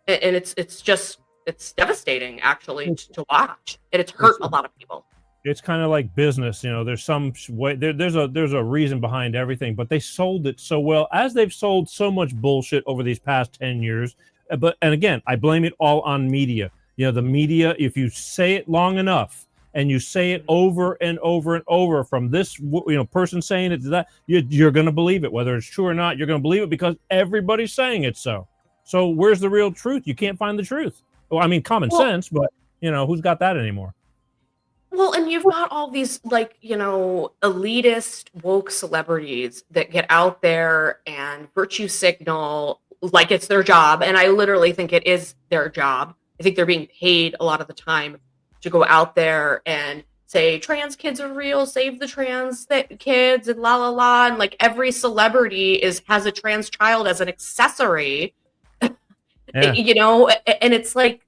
And it's devastating, actually, to watch. And it's hurt a lot of people. It's kind of like business, there's some way, there's a reason behind everything, but they sold it so well, as they've sold so much bullshit over these past 10 years. And again, I blame it all on media. The media, if you say it long enough and you say it over and over and over, from this, person saying it to that, you're going to believe it, whether it's true or not. You're going to believe it because everybody's saying it. So where's the real truth? You can't find the truth. Well, I mean, common sense, but who's got that anymore? Well, and you've got all these, elitist woke celebrities that get out there and virtue signal like it's their job. And I literally think it is their job. I think they're being paid a lot of the time to go out there and say, trans kids are real, save the trans kids, and la la la. And like every celebrity has a trans child as an accessory, and it's like,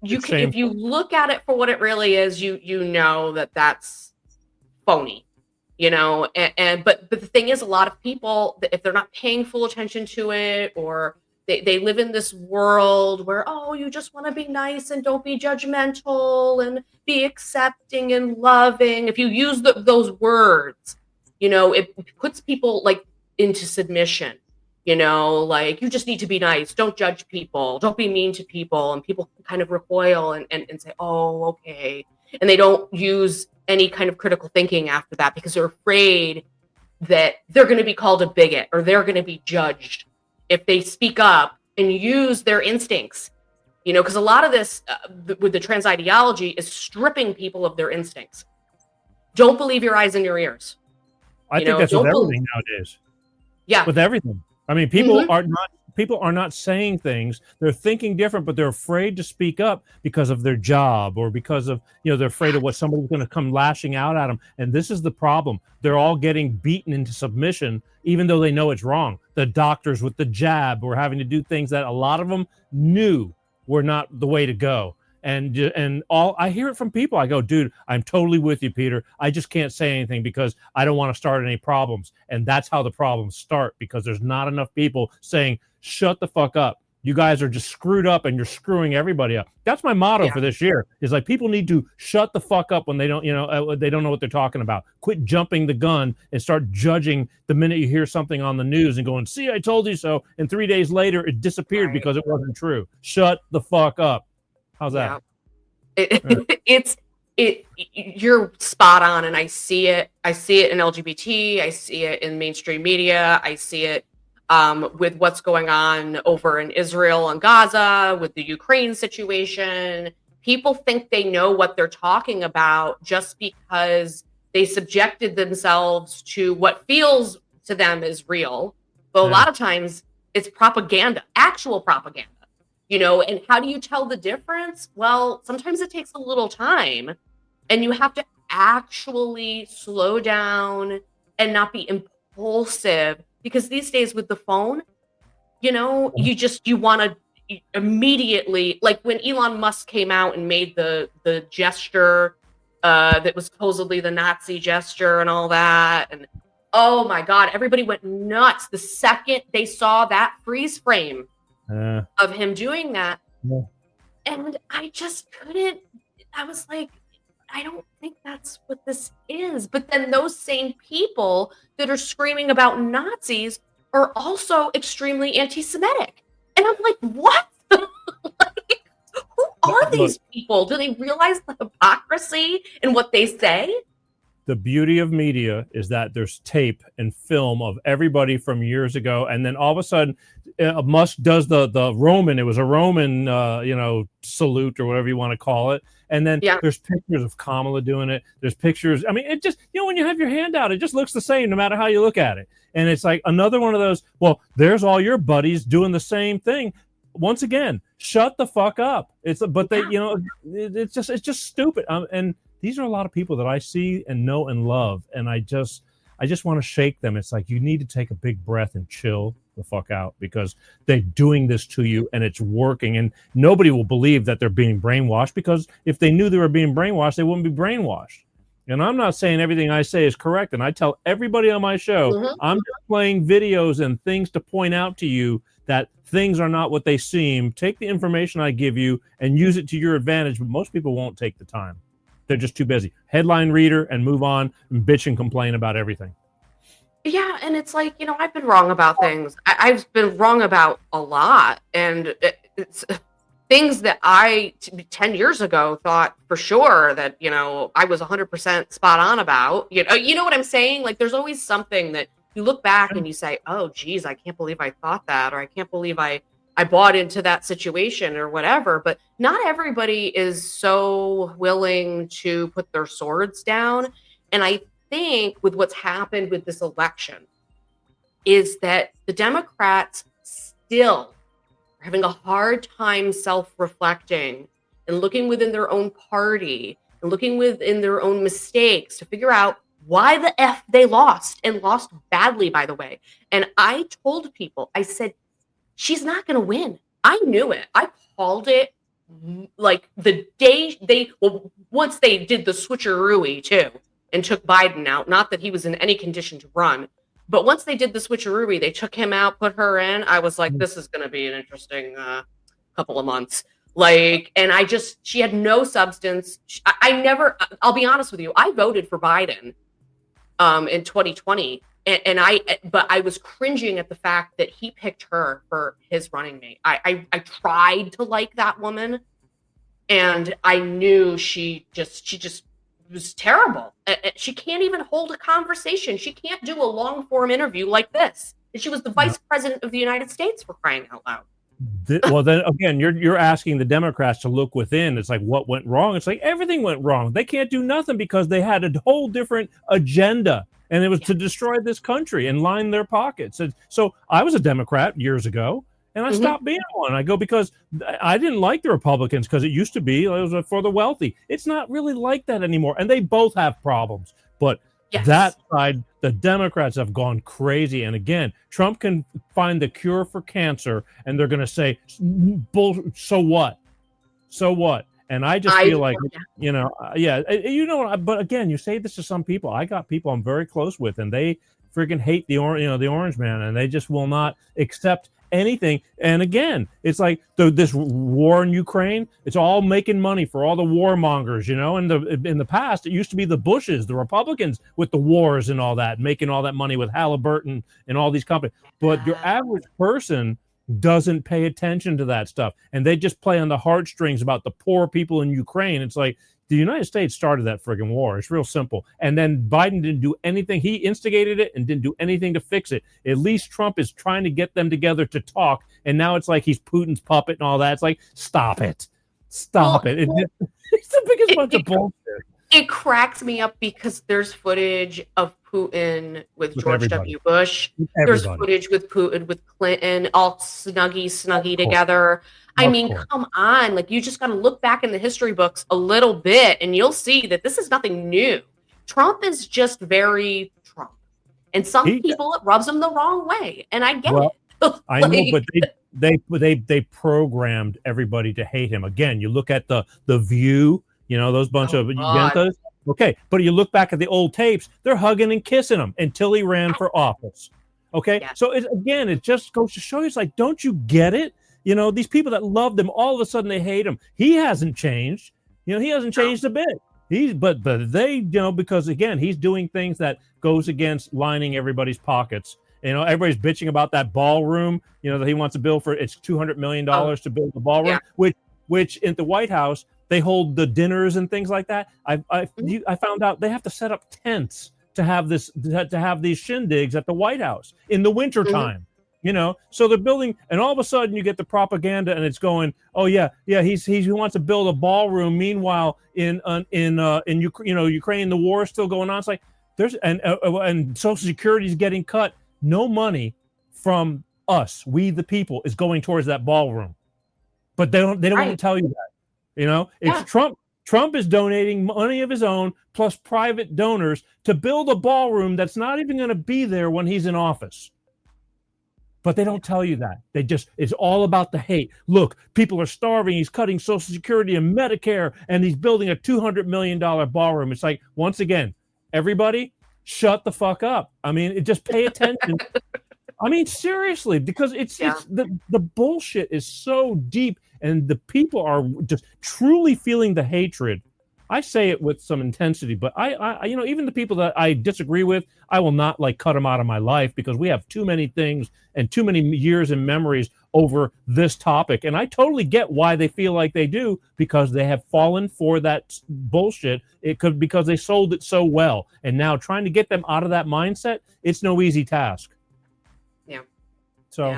if you look at it for what it really is, you know that's phony, but the thing is, a lot of people, if they're not paying full attention to it, or they live in this world where, oh, you just want to be nice and don't be judgmental and be accepting and loving. If you use those words, it puts people into submission. You just need to be nice. Don't judge people. Don't be mean to people. And people kind of recoil and say, oh, okay. And they don't use any kind of critical thinking after that because they're afraid that they're going to be called a bigot or they're going to be judged if they speak up and use their instincts. Because a lot of this with the trans ideology is stripping people of their instincts. Don't believe your eyes and your ears. I think that's with everything nowadays. Yeah. With everything. I mean, people are not saying things. They're thinking different, but they're afraid to speak up because of their job or because of, they're afraid of what somebody's going to come lashing out at them. And this is the problem. They're all getting beaten into submission, even though they know it's wrong. The doctors with the jab were having to do things that a lot of them knew were not the way to go. And all I hear it from people. I go, dude, I'm totally with you, Peter. I just can't say anything because I don't want to start any problems. And that's how the problems start, because there's not enough people saying, shut the fuck up. You guys are just screwed up and you're screwing everybody up. That's my motto for this year, is like, people need to shut the fuck up when they don't, they don't know what they're talking about. Quit jumping the gun and start judging the minute you hear something on the news and going, see, I told you so. And 3 days later, it disappeared because it wasn't true. Shut the fuck up. How's that? You're spot on. And I see it in LGBT. I see it in mainstream media. I see it with what's going on over in Israel and Gaza, with the Ukraine situation. People think they know what they're talking about just because they subjected themselves to what feels to them is real. But a lot of times it's propaganda, actual propaganda, and how do you tell the difference? Well, sometimes it takes a little time, and you have to actually slow down and not be impulsive. Because these days with the phone, you want to immediately, like when Elon Musk came out and made the gesture that was supposedly the Nazi gesture and all that. And oh my God, everybody went nuts the second they saw that freeze frame of him doing that. Yeah. And I just couldn't, I was like, I don't think that's what this is. But then those same people that are screaming about Nazis are also extremely anti-Semitic. And I'm like, what? Who are these people? Do they realize the hypocrisy in what they say? The beauty of media is that there's tape and film of everybody from years ago, and then all of a sudden, Musk does the Roman. It was a Roman, salute or whatever you want to call it. And then there's pictures of Kamala doing it. There's pictures. I mean, it just, when you have your hand out, it just looks the same no matter how you look at it. And it's like another one of those. Well, there's all your buddies doing the same thing. Once again, shut the fuck up. It's just stupid. And these are a lot of people that I see and know and love, and I just want to shake them. It's like, you need to take a big breath and chill the fuck out, because they're doing this to you and it's working, and nobody will believe that they're being brainwashed, because if they knew they were being brainwashed, they wouldn't be brainwashed. And I'm not saying everything I say is correct, and I tell everybody on my show, I'm just playing videos and things to point out to you that things are not what they seem. Take the information I give you and use it to your advantage, but most people won't take the time. They're just too busy. Headline reader and move on and bitch and complain about everything. Yeah, and it's like, I've been wrong about things. I've been wrong about a lot. And it's things that I, 10 years ago, thought for sure that, I was 100% spot on about. You know what I'm saying? Like, there's always something that you look back and you say, oh, geez, I can't believe I thought that, or I can't believe I bought into that situation or whatever. But not everybody is so willing to put their swords down. And I think with what's happened with this election is that the Democrats still are having a hard time self-reflecting and looking within their own party and looking within their own mistakes to figure out why the F they lost, and lost badly, by the way. And I told people, I said, she's not going to win. I knew it. I called it like the day once they did the switcheroo too and took Biden out. Not that he was in any condition to run, but once they did the switcheroo, they took him out, put her in. I was like, this is going to be an interesting couple of months. Like, and she had no substance. I'll be honest with you, I voted for Biden in 2020. But I was cringing at the fact that he picked her for his running mate. I tried to like that woman, and I knew she just was terrible. She can't even hold a conversation. She can't do a long form interview like this. And she was the vice president of the United States, for crying out loud. Well, then again, you're asking the Democrats to look within. It's like, what went wrong? It's like everything went wrong. They can't do nothing because they had a whole different agenda. And it was to destroy this country and line their pockets. And so I was a Democrat years ago, and I stopped being one. I go, because I didn't like the Republicans, because it used to be, it was for the wealthy. It's not really like that anymore. And they both have problems. But that side, the Democrats have gone crazy. And again, Trump can find the cure for cancer, and they're going to say, so what? So what? And I just feel like, but again, you say this to some people. I got people I'm very close with, and they freaking hate the orange man, and they just will not accept anything. And again, it's like this war in Ukraine, it's all making money for all the warmongers, you know. In the past, it used to be the Bushes, the Republicans with the wars and all that, making all that money with Halliburton and all these companies. But your average person doesn't pay attention to that stuff, and they just play on the heartstrings about the poor people in Ukraine. It's like, the United States started that friggin' war. It's real simple. And then Biden didn't do anything. He instigated it and didn't do anything to fix it. At least Trump is trying to get them together to talk. And now it's like he's Putin's puppet and all that. It's like, stop it. Stop it. It's the biggest bunch of bullshit. It cracks me up because there's footage of Putin with George W. Bush. There's footage with Putin with Clinton, all snuggy together. I mean, come on. Like, you just got to look back in the history books a little bit and you'll see that this is nothing new. Trump is just very Trump. And some people, it rubs them the wrong way. And I get it. I know, but they programmed everybody to hate him. Again, you look at the View, you know, those bunch of yentas. Okay, but you look back at the old tapes, they're hugging and kissing him until he ran for office. Okay, so it just goes to show you, it's like, don't you get it? You know, these people that loved him, all of a sudden they hate him. He hasn't changed. You know, he hasn't changed a bit. But they, you know, because again, he's doing things that goes against lining everybody's pockets. You know, everybody's bitching about that ballroom, you know, that he wants to build for, it's $200 million to build the ballroom, which in the White House, they hold the dinners and things like that. I found out they have to set up tents to have these shindigs at the White House in the wintertime. You know, so they're building, and all of a sudden you get the propaganda, and it's going, oh yeah, he wants to build a ballroom. Meanwhile, in Ukraine, the war is still going on. It's like and Social Security is getting cut. No money from us, we the people, is going towards that ballroom, but they don't want to tell you that. You know, it's Trump. Trump is donating money of his own plus private donors to build a ballroom that's not even going to be there when he's in office. But they don't tell you that. It's all about the hate. Look, people are starving. He's cutting Social Security and Medicare, and he's building a $200 million ballroom. It's like, once again, everybody shut the fuck up. I mean, just pay attention. I mean, seriously, because it's the bullshit is so deep, and the people are just truly feeling the hatred. I say it with some intensity, but I you know, even the people that I disagree with, I will not like cut them out of my life, because we have too many things and too many years and memories over this topic. And I totally get why they feel like they do, because they have fallen for that bullshit. It could, because they sold it so well. And now trying to get them out of that mindset, it's no easy task. Yeah. So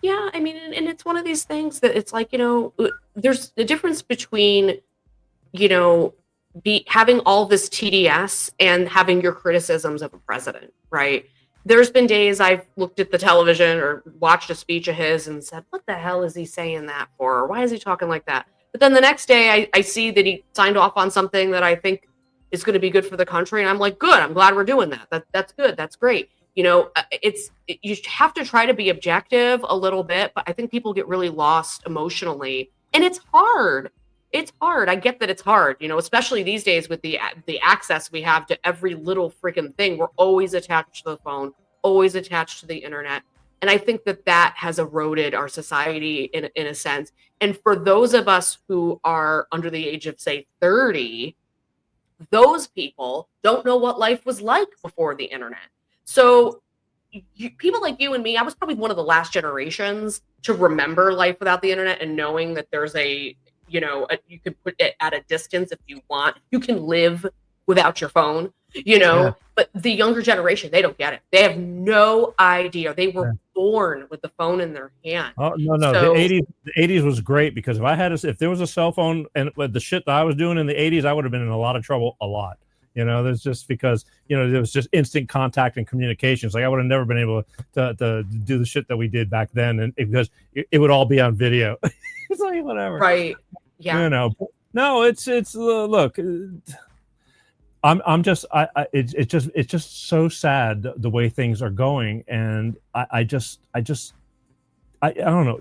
yeah, I mean, and it's one of these things that it's like, you know, there's the difference between, you know, having all this TDS and having your criticisms of a president, right? There's been days I've looked at the television or watched a speech of his and said, what the hell is he saying that for? Or why is he talking like that? But then the next day I see that he signed off on something that I think is going to be good for the country. And I'm like, good, I'm glad we're doing that. That's good. That's great. You know, you have to try to be objective a little bit, but I think people get really lost emotionally, and it's hard. It's hard. I get that it's hard, you know, especially these days with the access we have to every little freaking thing. We're always attached to the phone, always attached to the internet. And I think that has eroded our society in a sense. And for those of us who are under the age of, say, 30, those people don't know what life was like before the internet. So people like you and me, I was probably one of the last generations to remember life without the internet and knowing that there's you can put it at a distance if you want. You can live without your phone, you know, but the younger generation, they don't get it. They have no idea. They were born with the phone in their hand. Oh, no. So, the 80s was great, because if there was a cell phone and the shit that I was doing in the 80s, I would have been in a lot of trouble, a lot. You know, there's just because, you know, there was just instant contact and communications. Like, I would have never been able to do the shit that we did back then, and because it would all be on video. It's like, whatever. Right. Yeah. You know, no, it's look, it's just so sad the way things are going. And I just, I don't know.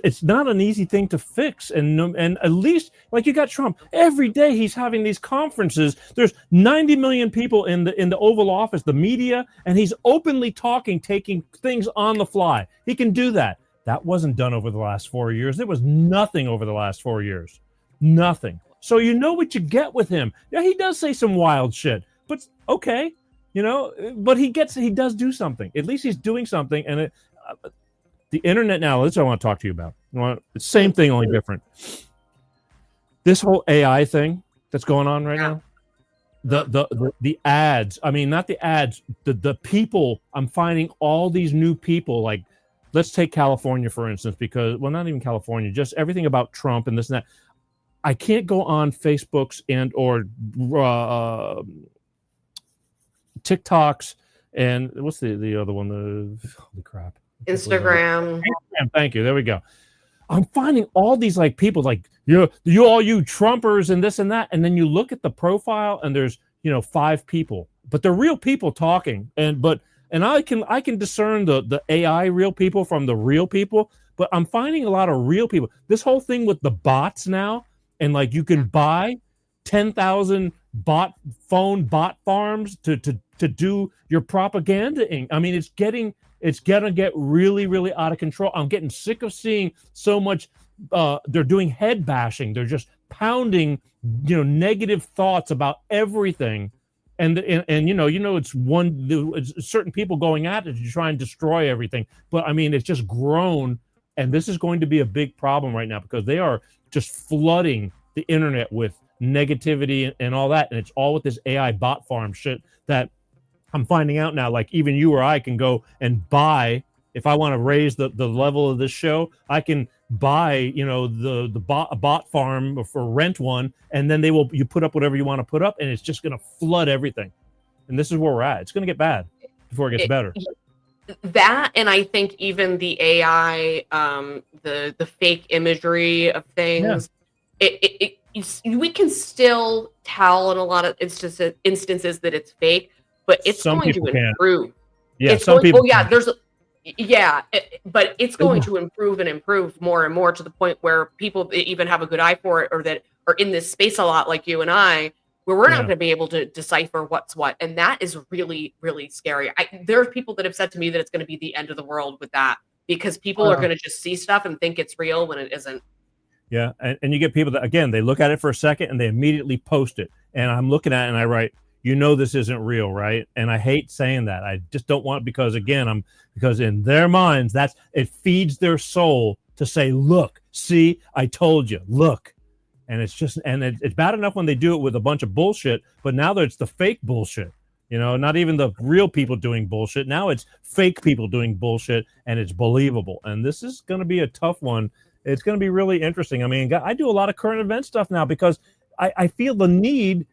It's not an easy thing to fix, and at least like you got Trump every day. He's having these conferences. There's 90 million people in the Oval Office, the media, and he's openly taking things on the fly. He can do that. That wasn't done over the last 4 years. There was nothing over the last 4 years, nothing. So you know what you get with him. Yeah, he does say some wild shit, but okay, But he does do something. At least he's doing something, and the internet now, that's what I want to talk to you about. It's the same thing, only different. This whole AI thing that's going on right now, the ads, I mean, not the ads, the people, I'm finding all these new people, like, let's take California, for instance, because, well, not even California, just everything about Trump and this and that. I can't go on Facebooks and or TikToks and what's the other one? Holy crap. Instagram. Thank you. There we go. I'm finding all these like people like you Trumpers and this and that, and then you look at the profile and there's 5 people, but they're real people talking, and I can discern the AI real people from the real people, but I'm finding a lot of real people. This whole thing with the bots now, and like you can buy 10,000 bot farms to do your propaganda. I mean, it's gonna get really, really out of control. I'm getting sick of seeing so much. They're doing head bashing. They're just pounding, negative thoughts about everything, and it's certain people going at it to try and destroy everything. But I mean, it's just grown, and this is going to be a big problem right now because they are just flooding the internet with negativity and all that, and it's all with this AI bot farm shit that I'm finding out now. Like even you or I can go and buy, if I want to raise the level of this show, I can buy, the bot farm for rent one, and then you put up whatever you want to put up, and it's just going to flood everything. And this is where we're at. It's going to get bad before it gets better. That, and I think even the AI, the fake imagery of things, we can still tell in a lot of instances that it's fake. But it's going to improve. Yeah, some people. Oh, yeah, but it's going to improve and improve more and more to the point where people even have a good eye for it, or that are in this space a lot, like you and I, where we're not going to be able to decipher what's what, and that is really, really scary. There are people that have said to me that it's going to be the end of the world with that, because people are going to just see stuff and think it's real when it isn't. Yeah, and you get people that, again, they look at it for a second and they immediately post it, and I'm looking at it and I write, this isn't real, right? And I hate saying that. I just don't want, because again, because in their minds, it feeds their soul to say, look, see, I told you, look. And it's just, and it's bad enough when they do it with a bunch of bullshit, but now it's the fake bullshit, not even the real people doing bullshit. Now it's fake people doing bullshit, and it's believable. And this is going to be a tough one. It's going to be really interesting. I mean, I do a lot of current event stuff now because I feel the need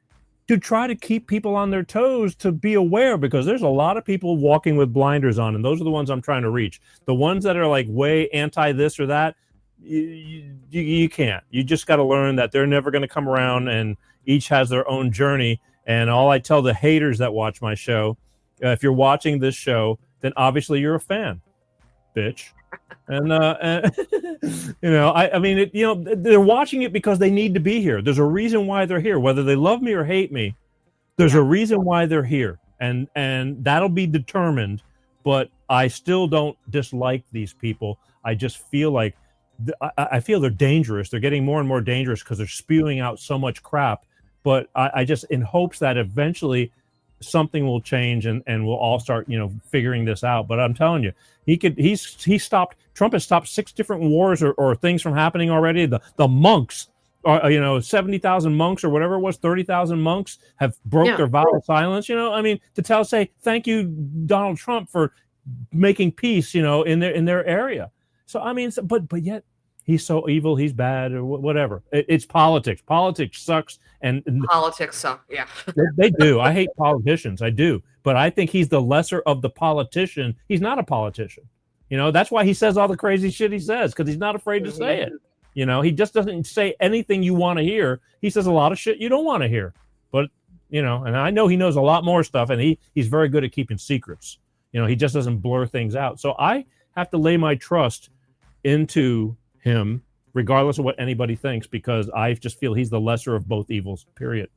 to try to keep people on their toes, to be aware, because there's a lot of people walking with blinders on, and those are the ones I'm trying to reach. The ones that are like way anti this or that, you can't. You just got to learn that they're never going to come around, and each has their own journey. And all I tell the haters that watch my show, if you're watching this show, then obviously you're a fan, bitch. And I mean, they're watching it because they need to be here. There's a reason why they're here, whether they love me or hate me. There's a reason why they're here, and that'll be determined. But I still don't dislike these people. I just feel like I feel they're dangerous. They're getting more and more dangerous because they're spewing out so much crap. But I just, in hopes that eventually something will change and we'll all start, figuring this out. But I'm telling you, Trump has stopped 6 different wars or things from happening already. The monks are, 70,000 monks or whatever it was, 30,000 monks have broke their vow of silence. I mean, to say thank you, Donald Trump, for making peace, in their area. So, I mean, but yet he's so evil, he's bad, or whatever. It's politics. Politics sucks. And politics suck, yeah. They do. I hate politicians. I do. But I think he's the lesser of the politician. He's not a politician. That's why he says all the crazy shit he says, because he's not afraid to say it. He just doesn't say anything you want to hear. He says a lot of shit you don't want to hear. But, and I know he knows a lot more stuff, and he's very good at keeping secrets. He just doesn't blur things out. So I have to lay my trust into him, regardless of what anybody thinks, because I just feel he's the lesser of both evils, period.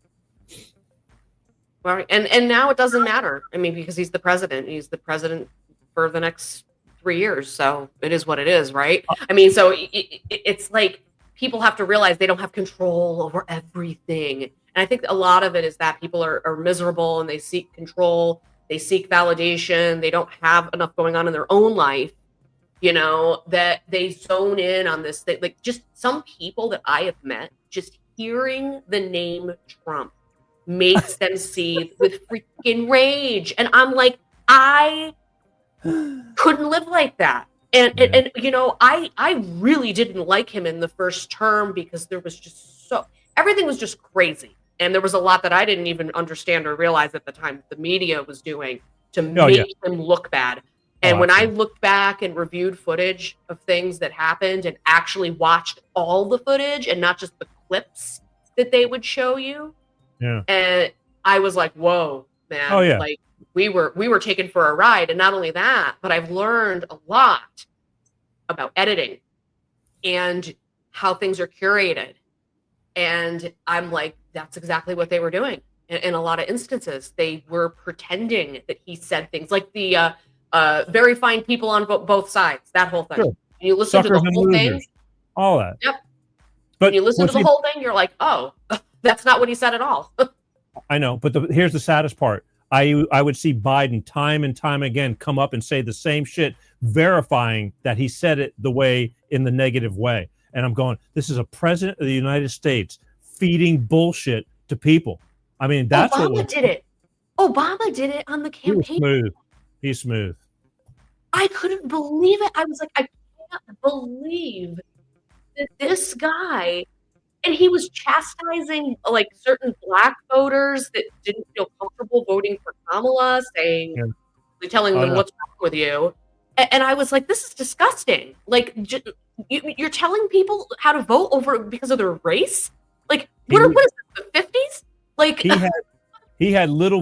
Right. And now it doesn't matter. I mean, because he's the president. He's the president for the next 3 years. So it is what it is, right? I mean, so it's like people have to realize they don't have control over everything. And I think a lot of it is that people are miserable and they seek control. They seek validation. They don't have enough going on in their own life, you know, that they zone in on this thing. Like just some people that I have met, just hearing the name Trump makes them seethe with freaking rage. And I'm like, I couldn't live like that. And you know, I really didn't like him in the first term because there was just everything was just crazy. And there was a lot that I didn't even understand or realize at the time the media was doing to make him look bad. And when I looked back and reviewed footage of things that happened and actually watched all the footage and not just the clips that they would show you, and I was like, whoa, man, like we were taken for a ride. And not only that, but I've learned a lot about editing and how things are curated. And I'm like, that's exactly what they were doing. In a lot of instances, they were pretending that he said things like the very fine people on both sides, that whole thing. Sure. And you listen Suckers to the whole thing. All that. Yep. But when you listen to the whole thing, you're like, oh, that's not what he said at all. I know, but here's the saddest part. I would see Biden time and time again come up and say the same shit, verifying that he said it the way in the negative way. And I'm going, this is a president of the United States feeding bullshit to people. I mean, that's Obama did it. Obama did it on the campaign. He's smooth. I couldn't believe it. I was like, I can't believe that this guy, and he was chastising like certain black voters that didn't feel comfortable voting for Kamala, telling them what's wrong with you. And I was like, this is disgusting. Like, you're telling people how to vote because of their race? Like, what is this, the 50s? Like, he had little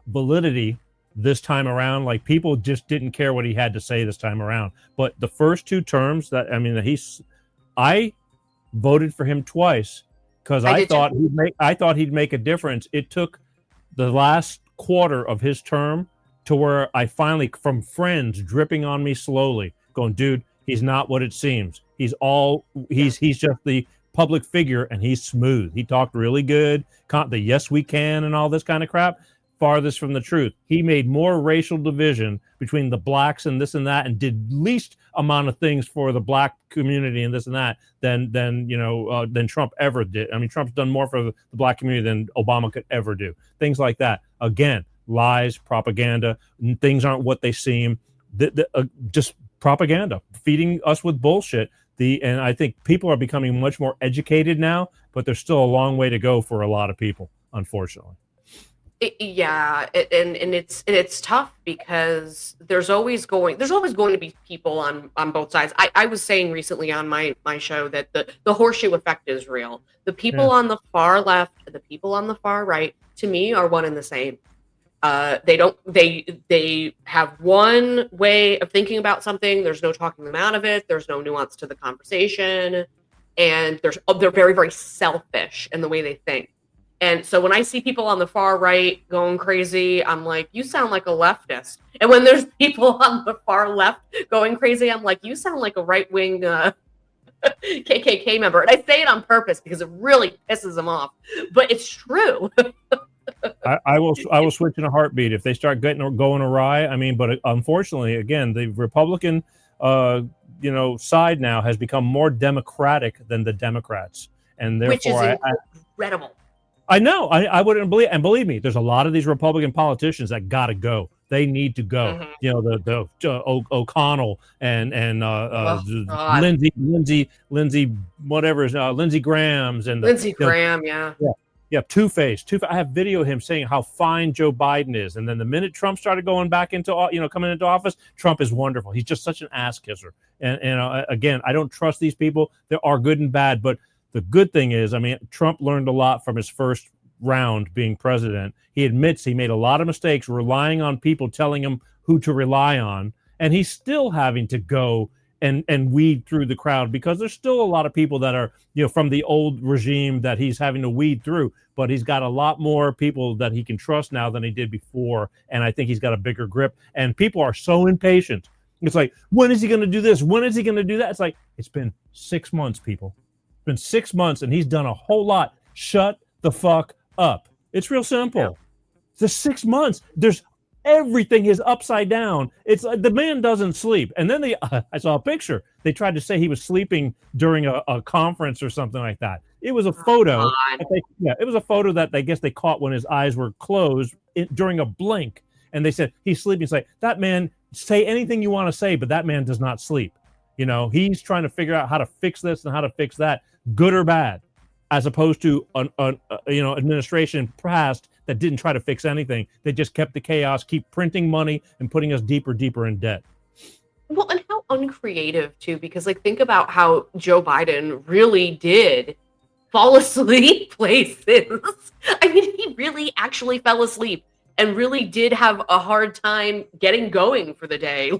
validity this time around. Like, people just didn't care what he had to say this time around. But the first two terms I voted for him twice because I thought he'd make a difference. It took the last quarter of his term to where I finally, from friends dripping on me slowly, going, dude, he's not what it seems. He's just the public figure, and he's smooth. He talked really good. The yes we can and all this kind of crap. Farthest from the truth. He made more racial division between the blacks and this and that, and did least amount of things for the black community and this and that than Trump ever did. I mean, Trump's done more for the black community than Obama could ever do. Things like that. Again, lies, propaganda. Things aren't what they seem. Just propaganda, feeding us with bullshit. And I think people are becoming much more educated now, but there's still a long way to go for a lot of people, unfortunately. And it's tough because there's always going to be people on both sides. I was saying recently on my show that the horseshoe effect is real. The people on the far left, the people on the far right, to me, are one and the same. They have one way of thinking about something. There's no talking them out of it. There's no nuance to the conversation, and they're very, very selfish in the way they think. And so when I see people on the far right going crazy, I'm like, you sound like a leftist. And when there's people on the far left going crazy, I'm like, you sound like a right-wing KKK member. And I say it on purpose because it really pisses them off. But it's true. I will switch in a heartbeat if they start going awry. I mean, but unfortunately, again, the Republican side now has become more democratic than the Democrats, and therefore, which is incredible. I know. I wouldn't believe, and believe me, there's a lot of these Republican politicians that got to go. They need to go. Mm-hmm. You know, the O'Connell and Lindsey, whatever, Lindsey Graham's and Lindsey Graham, yeah, two-faced. I have video of him saying how fine Joe Biden is, and then the minute Trump started going back into coming into office, Trump is wonderful. He's just such an ass kisser. And again, I don't trust these people. There are good and bad, but the good thing is, I mean, Trump learned a lot from his first round being president. He admits he made a lot of mistakes relying on people telling him who to rely on. and he's still having to go and weed through the crowd because there's still a lot of people that are, from the old regime that he's having to weed through, but he's got a lot more people that he can trust now than he did before. And I think he's got a bigger grip, and people are so impatient. It's like, when is he going to do this? When is he going to do that? It's like, it's been 6 months, people. It's been 6 months and he's done a whole lot. Shut the fuck up. It's real simple. Yeah. The 6 months, there's everything is upside down. It's like the man doesn't sleep. And then I saw a picture. They tried to say he was sleeping during a conference or something like that. It was a photo. It was a photo that I guess they caught when his eyes were closed during a blink. And they said he's sleeping. It's like, that man, say anything you want to say, but that man does not sleep. He's trying to figure out how to fix this and how to fix that, good or bad, as opposed to an administration past that didn't try to fix anything. They just kept the chaos, keep printing money and putting us deeper in debt. Well, and how uncreative too, because think about how Joe Biden really did fall asleep places. I mean, he really actually fell asleep and really did have a hard time getting going for the day.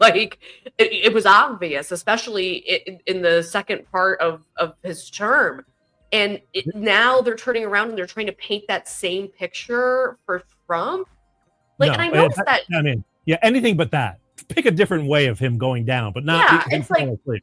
It was obvious, especially in the second part of his term. And now they're turning around and they're trying to paint that same picture for Trump. And I noticed that. I mean, anything but that. Pick a different way of him going down, but not. Yeah, it's like.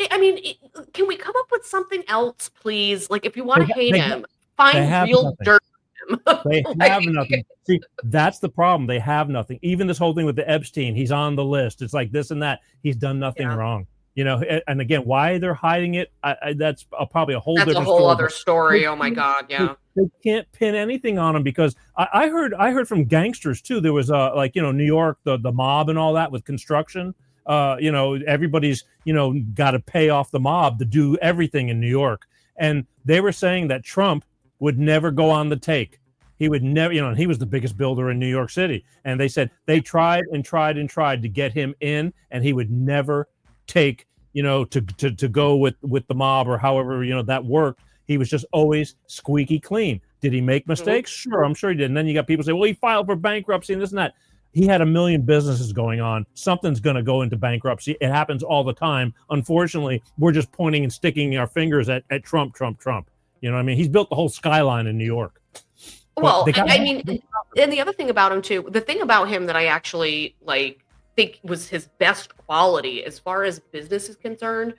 I mean, can we come up with something else, please? If you want to hate him, find real dirt on him. They have nothing. See, that's the problem. They have nothing. Even this whole thing with the Epstein, he's on the list. It's like this and that. He's done nothing wrong. And again, why they're hiding it, that's probably a whole that's different a whole story. other story. Oh my God, yeah. They can't pin anything on him because I heard from gangsters too. There was New York, the mob and all that with construction. Everybody's got to pay off the mob to do everything in New York, and they were saying that Trump would never go on the take. He would never, and he was the biggest builder in New York City, and they said they tried to get him in, and he would never take to go with the mob or however that worked. He was just always squeaky clean. Did he make mistakes? Sure, I'm sure he did. And then you got people say, well, he filed for bankruptcy and this and that. He had 1 million businesses going on. Something's going to go into bankruptcy. It happens all the time. Unfortunately, we're just pointing and sticking our fingers at Trump. You know what I mean? He's built the whole skyline in New York. Well, and the other thing about him too, the thing about him that I actually think was his best quality as far as business is concerned,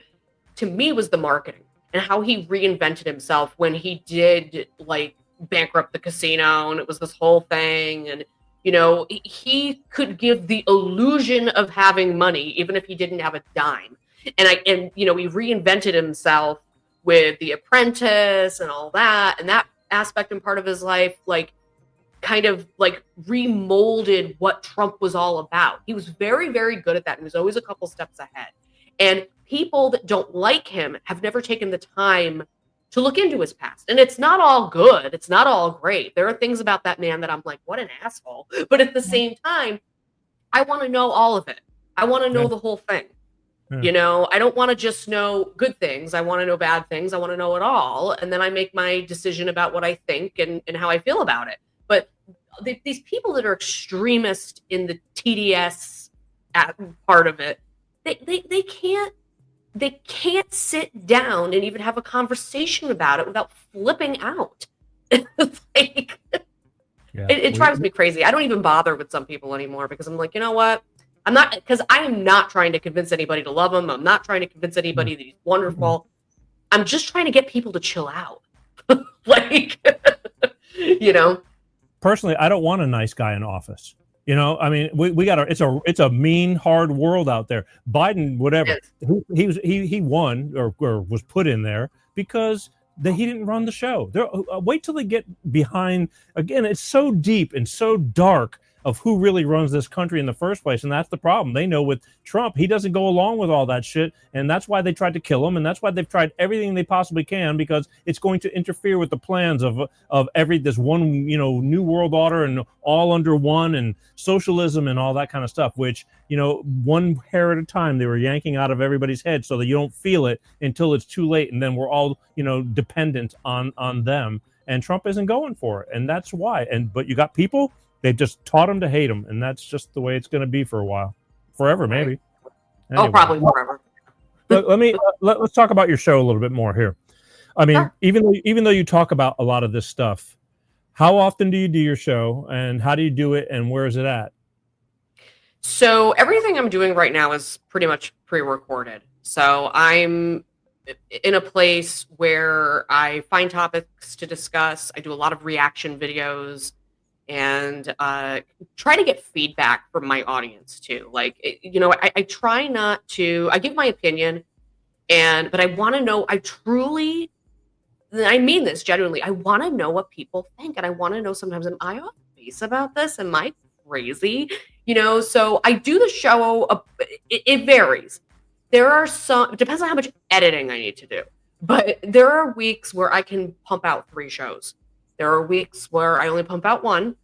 to me, was the marketing and how he reinvented himself when he did bankrupt the casino, and it was this whole thing. And he could give the illusion of having money even if he didn't have a dime. And he reinvented himself with The Apprentice and all that, and that aspect and part of his life kind of remolded what Trump was all about. He was very, very good at that. He was always a couple steps ahead. And people that don't like him have never taken the time to look into his past. And it's not all good. It's not all great. There are things about that man that I'm like, what an asshole. But at the same time, I want to know all of it. I want to know the whole thing. Yeah. I don't want to just know good things. I want to know bad things. I want to know it all. And then I make my decision about what I think and how I feel about it. But these people that are extremists in the TDS part of it, they can't sit down and even have a conversation about it without flipping out. It drives me crazy. I don't even bother with some people anymore because I'm like, you know what? I am not trying to convince anybody to love him. I'm not trying to convince anybody that he's wonderful. I'm just trying to get people to chill out. Personally, I don't want a nice guy in office. I mean, we got it's a mean, hard world out there. Biden, whatever, he won or was put in there because he didn't run the show. Wait till they get behind. Again, it's so deep and so dark of who really runs this country in the first place. And that's the problem. They know with Trump, he doesn't go along with all that shit. And that's why they tried to kill him. And that's why they've tried everything they possibly can, because it's going to interfere with the plans of this one, new world order and all under one and socialism and all that kind of stuff, which, one hair at a time, they were yanking out of everybody's head so that you don't feel it until it's too late. And then we're all, dependent on them. And Trump isn't going for it. And that's why. But you got people, they've just taught them to hate him, and that's just the way it's going to be for a while. forever, maybe. Oh, probably forever. Let's talk about your show a little bit more here. I mean, Sure. even though you talk about a lot of this stuff, how often do you do your show, and how do you do it, and where is it at? So everything I'm doing right now is pretty much pre-recorded. So I'm in a place where I find topics to discuss. I do a lot of reaction videos and try to get feedback from my audience too. Like, I try not to, I give my opinion, but I want to know, I mean this genuinely, I want to know what people think. And I want to know sometimes, am I off base about this? Am I crazy? So I do the show, it varies. There are it depends on how much editing I need to do. But there are weeks where I can pump out 3 shows. There are weeks where I only pump out 1.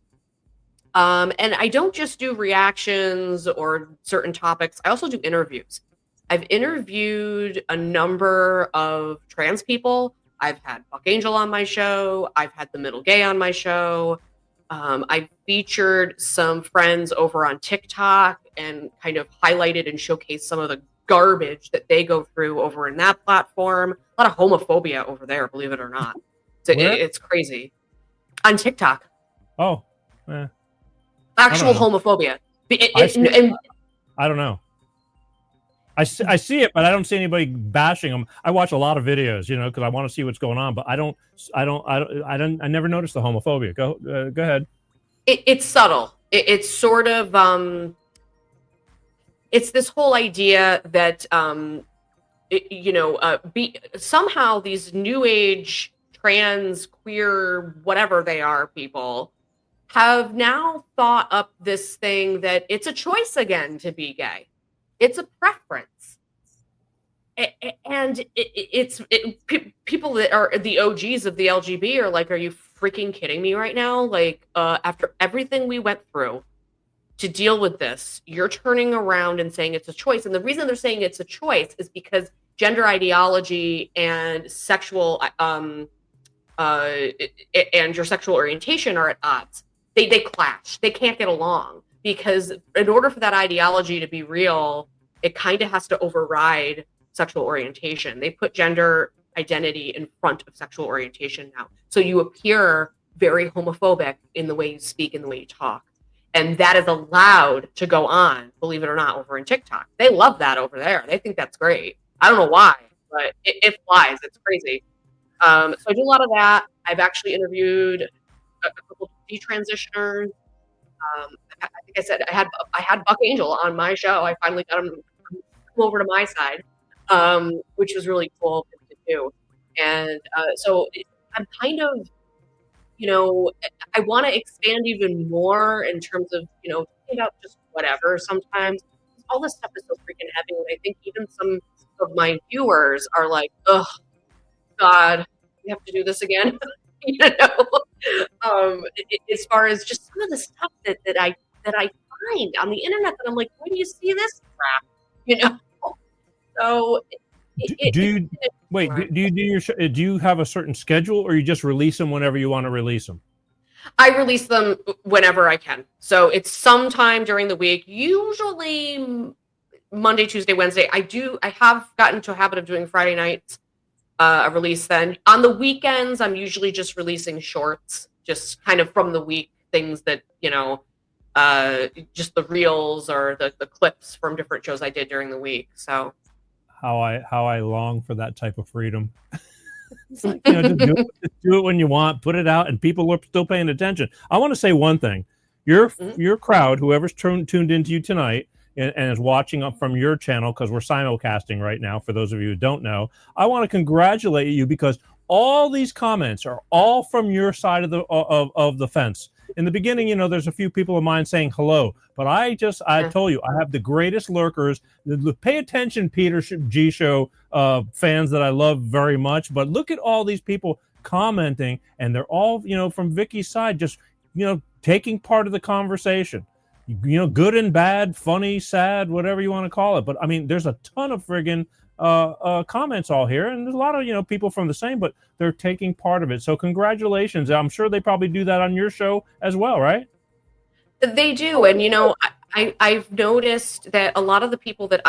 And I don't just do reactions or certain topics. I also do interviews. I've interviewed a number of trans people. I've had Buck Angel on my show. I've had the middle gay on my show. I've featured some friends over on TikTok and kind of highlighted and showcased some of the garbage that they go through over in that platform. A lot of homophobia over there, believe it or not. It's crazy. On TikTok. Oh, actual homophobia. I don't know. I see it, but I don't see anybody bashing them. I watch a lot of videos, because I want to see what's going on. But I never noticed the homophobia. Go ahead. It's subtle. It's sort of it's this whole idea that somehow these new age trans, queer, whatever they are, people have now thought up this thing that it's a choice again to be gay. It's a preference. And people that are the OGs of the LGB are like, are you freaking kidding me right now? Like, after everything we went through to deal with this, you're turning around and saying it's a choice. And the reason they're saying it's a choice is because gender ideology and sexual and your sexual orientation are at odds. They clash. They can't get along, because in order for that ideology to be real, it kind of has to override sexual orientation. They put gender identity in front of sexual orientation now. So you appear very homophobic in the way you speak, in the way you talk. And that is allowed to go on, believe it or not, over in TikTok. They love that over there. They think that's great. I don't know why, but it flies. It's crazy. So I do a lot of that. I've actually interviewed a couple of detransitioners. Like I said, I had Buck Angel on my show. I finally got him to come over to my side, which was really cool to do. And so I'm kind of, I want to expand even more in terms of, talking about just whatever sometimes. All this stuff is so freaking heavy. And I think even some of my viewers are like, oh, God, we have to do this again. As far as just some of the stuff that I find on the internet that I'm like, where do you see this crap? So do you have a certain schedule, or you just release them whenever you want to release them? I release them whenever I can. So it's sometime during the week, usually Monday, Tuesday, Wednesday. I have gotten to a habit of doing Friday nights. A release then. On the weekends, I'm usually just releasing shorts, just kind of from the week, things that, just the reels or the clips from different shows I did during the week. So how I long for that type of freedom. It's like, just do it when you want, put it out, and people are still paying attention. I want to say one thing. Your crowd, whoever's tuned into you tonight, and is watching up from your channel, because we're simulcasting right now, for those of you who don't know, I want to congratulate you, because all these comments are all from your side of the fence. In the beginning, there's a few people of mine saying hello, but I told you, I have the greatest lurkers. Pay attention, Peter G Show fans that I love very much, but look at all these people commenting, and they're all, from Vikki's side, just, taking part of the conversation. Good and bad, funny, sad, whatever you want to call it. But I mean, there's a ton of friggin' comments all here, and there's a lot of people from the same, but they're taking part of it. So congratulations. I'm sure they probably do that on your show as well, right? They do. And I've noticed that a lot of the people that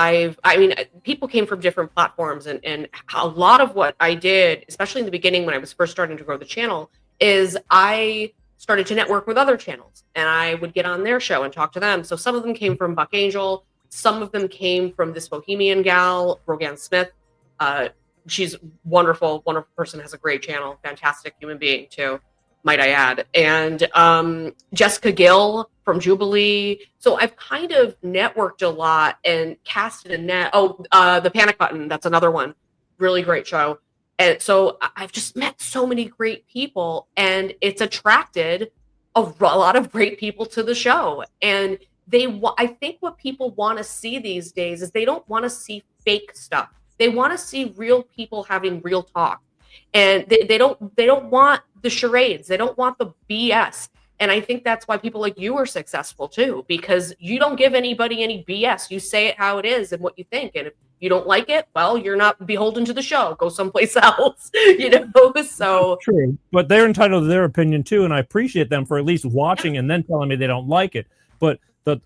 people came from different platforms, and a lot of what I did, especially in the beginning when I was first starting to grow the channel, is I started to network with other channels, and I would get on their show and talk to them. So some of them came from Buck Angel, some of them came from this Bohemian gal, Rogan Smith. She's wonderful person, has a great channel, fantastic human being too, might I add. And Jessica Gill from Jubilee. So I've kind of networked a lot and casted a net. The Panic Button, that's another one. Really great show. And so I've just met so many great people, and it's attracted a lot of great people to the show. And I think what people want to see these days is they don't want to see fake stuff. They want to see real people having real talk. And they don't want the charades. They don't want the BS. And I think that's why people like you are successful too, because you don't give anybody any BS. You say it how it is and what you think. And if you don't like it, well, you're not beholden to the show. Go someplace else, So true, but they're entitled to their opinion too, and I appreciate them for at least watching and then telling me they don't like it. But the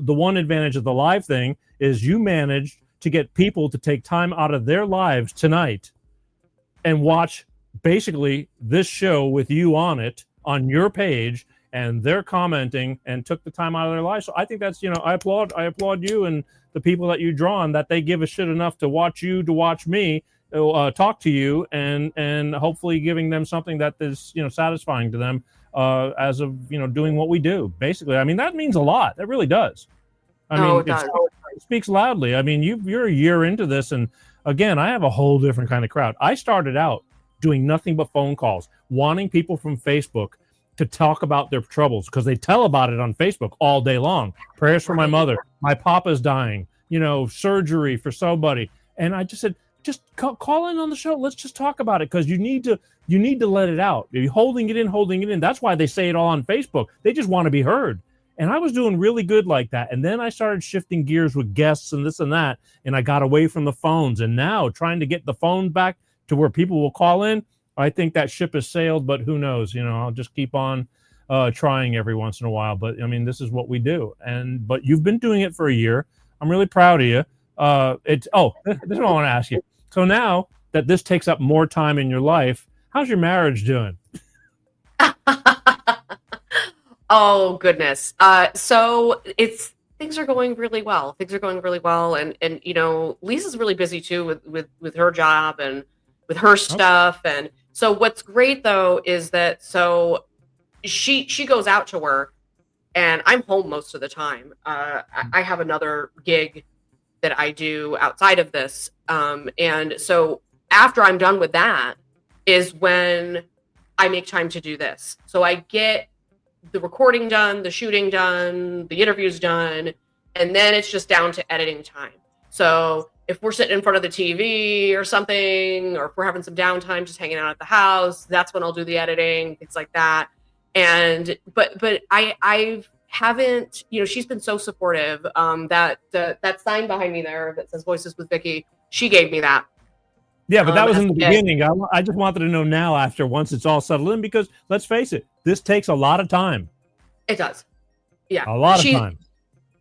one advantage of the live thing is you managed to get people to take time out of their lives tonight and watch basically this show with you on it, on your page, and they're commenting and took the time out of their lives. So I think that's, I applaud you and the people that you draw on, that they give a shit enough to watch you, to watch me, talk to you, and hopefully giving them something that is, satisfying to them as of, doing what we do. Basically, I mean, that means a lot. That really does. It speaks loudly. I mean, you're a year into this, and again, I have a whole different kind of crowd. I started out doing nothing but phone calls, wanting people from Facebook to talk about their troubles, because they tell about it on Facebook all day long. Prayers for my mother, my papa's dying, surgery for somebody. And I just said, just call in on the show. Let's just talk about it, because you need to let it out. You're holding it in. That's why they say it all on Facebook. They just want to be heard. And I was doing really good like that. And then I started shifting gears with guests and this and that. And I got away from the phones. And now trying to get the phone back to where people will call in, I think that ship has sailed, but who knows? I'll just keep on trying every once in a while. But I mean, this is what we do. But you've been doing it for a year. I'm really proud of you. This is what I want to ask you. So now that this takes up more time in your life, how's your marriage doing? Oh goodness. So things are going really well. And Lisa's really busy too with her job and with her stuff. And so what's great though is that she goes out to work and I'm home most of the time. I have another gig that I do outside of this. And so after I'm done with that is when I make time to do this. So I get the recording done, the shooting done, the interviews done, and then it's just down to editing time. So if we're sitting in front of the TV or something, or if we're having some downtime just hanging out at the house, that's when I'll do the editing, things like that. And but I haven't, she's been so supportive. That sign behind me there that says Voices with Vikki, she gave me that. Yeah, but that was in the beginning. I just wanted to know now, once it's all settled in, because let's face it, this takes a lot of time. It does. Yeah. A lot of time.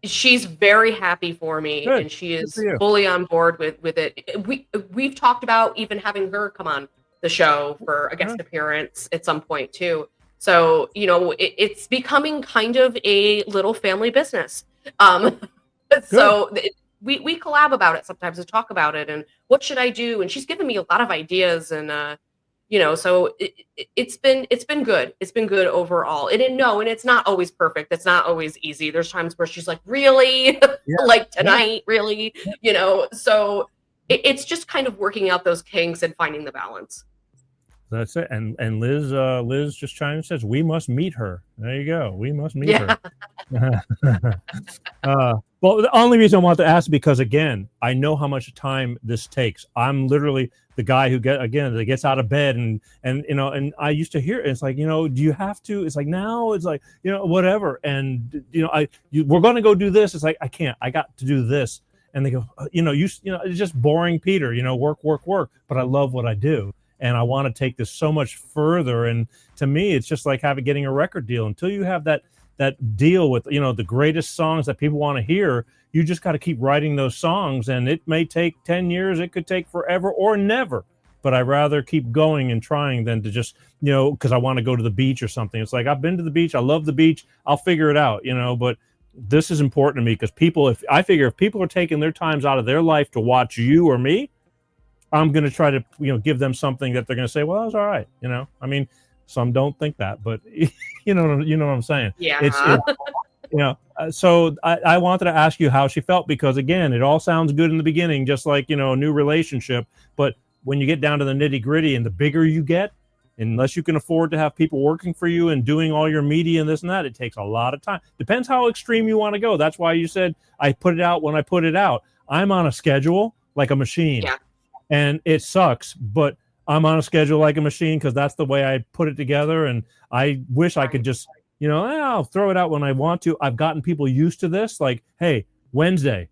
She's very happy for me. Good. And she is fully on board with it. We've talked about even having her come on the show for a guest appearance at some point too. So, it's becoming kind of a little family business. So we collab about it sometimes and talk about it and what should I do? And she's given me a lot of ideas and, so it's been good. It's been good overall. And it's not always perfect. It's not always easy. There's times where she's like, really? Like tonight, really? So it's just kind of working out those kinks and finding the balance. That's it. And Liz just chimed and says, we must meet her. There you go. We must meet her. Well, the only reason I want to ask is because, again, I know how much time this takes. I'm literally the guy who gets out of bed and I used to hear it. It's like, do you have to? It's like, now it's like, whatever. And, we're going to go do this. It's like, I can't, I got to do this. And they go, it's just boring, Peter, work. But I love what I do. And I want to take this so much further. And to me, it's just like getting a record deal. Until you have that that deal with, you know, the greatest songs that people want to hear. You just got to keep writing those songs, and it may take 10 years, it could take forever or never. But I'd rather keep going and trying than to just, you know, because I want to go to the beach or something. It's like, I've been to the beach, I love the beach, I'll figure it out, you know. But this is important to me because people, if people are taking their times out of their life to watch you or me, I'm going to try to, you know, give them something that they're going to say, well, that was all right, you know. I mean, some don't think that, but you know what I'm saying. Yeah. It's you know. So I wanted to ask you how she felt, because again, it all sounds good in the beginning, just like, you know, a new relationship. But when you get down to the nitty gritty, and the bigger you get, unless you can afford to have people working for you and doing all your media and this and that, it takes a lot of time. Depends how extreme you want to go. That's why you said I put it out when I put it out. I'm on a schedule like a machine. Yeah. And it sucks, but I'm on a schedule like a machine because that's the way I put it together. And I wish I could just, you know, I'll throw it out when I want to. I've gotten people used to this. Like, hey, Wednesday,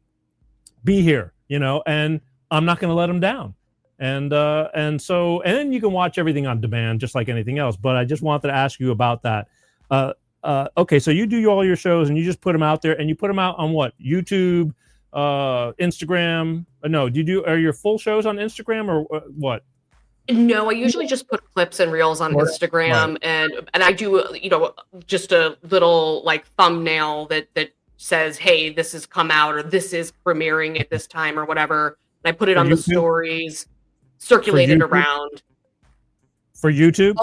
be here, you know, and I'm not going to let them down. And then you can watch everything on demand, just like anything else. But I just wanted to ask you about that. Okay, so you do all your shows and you just put them out there, and you put them out on what? YouTube, Instagram? No, are your full shows on Instagram or what? No, I usually just put clips and reels on Instagram, and I do, you know, just a little like thumbnail that says, hey, this has come out, or this is premiering at this time, or whatever. And I put it on the stories, circulate it around. For YouTube?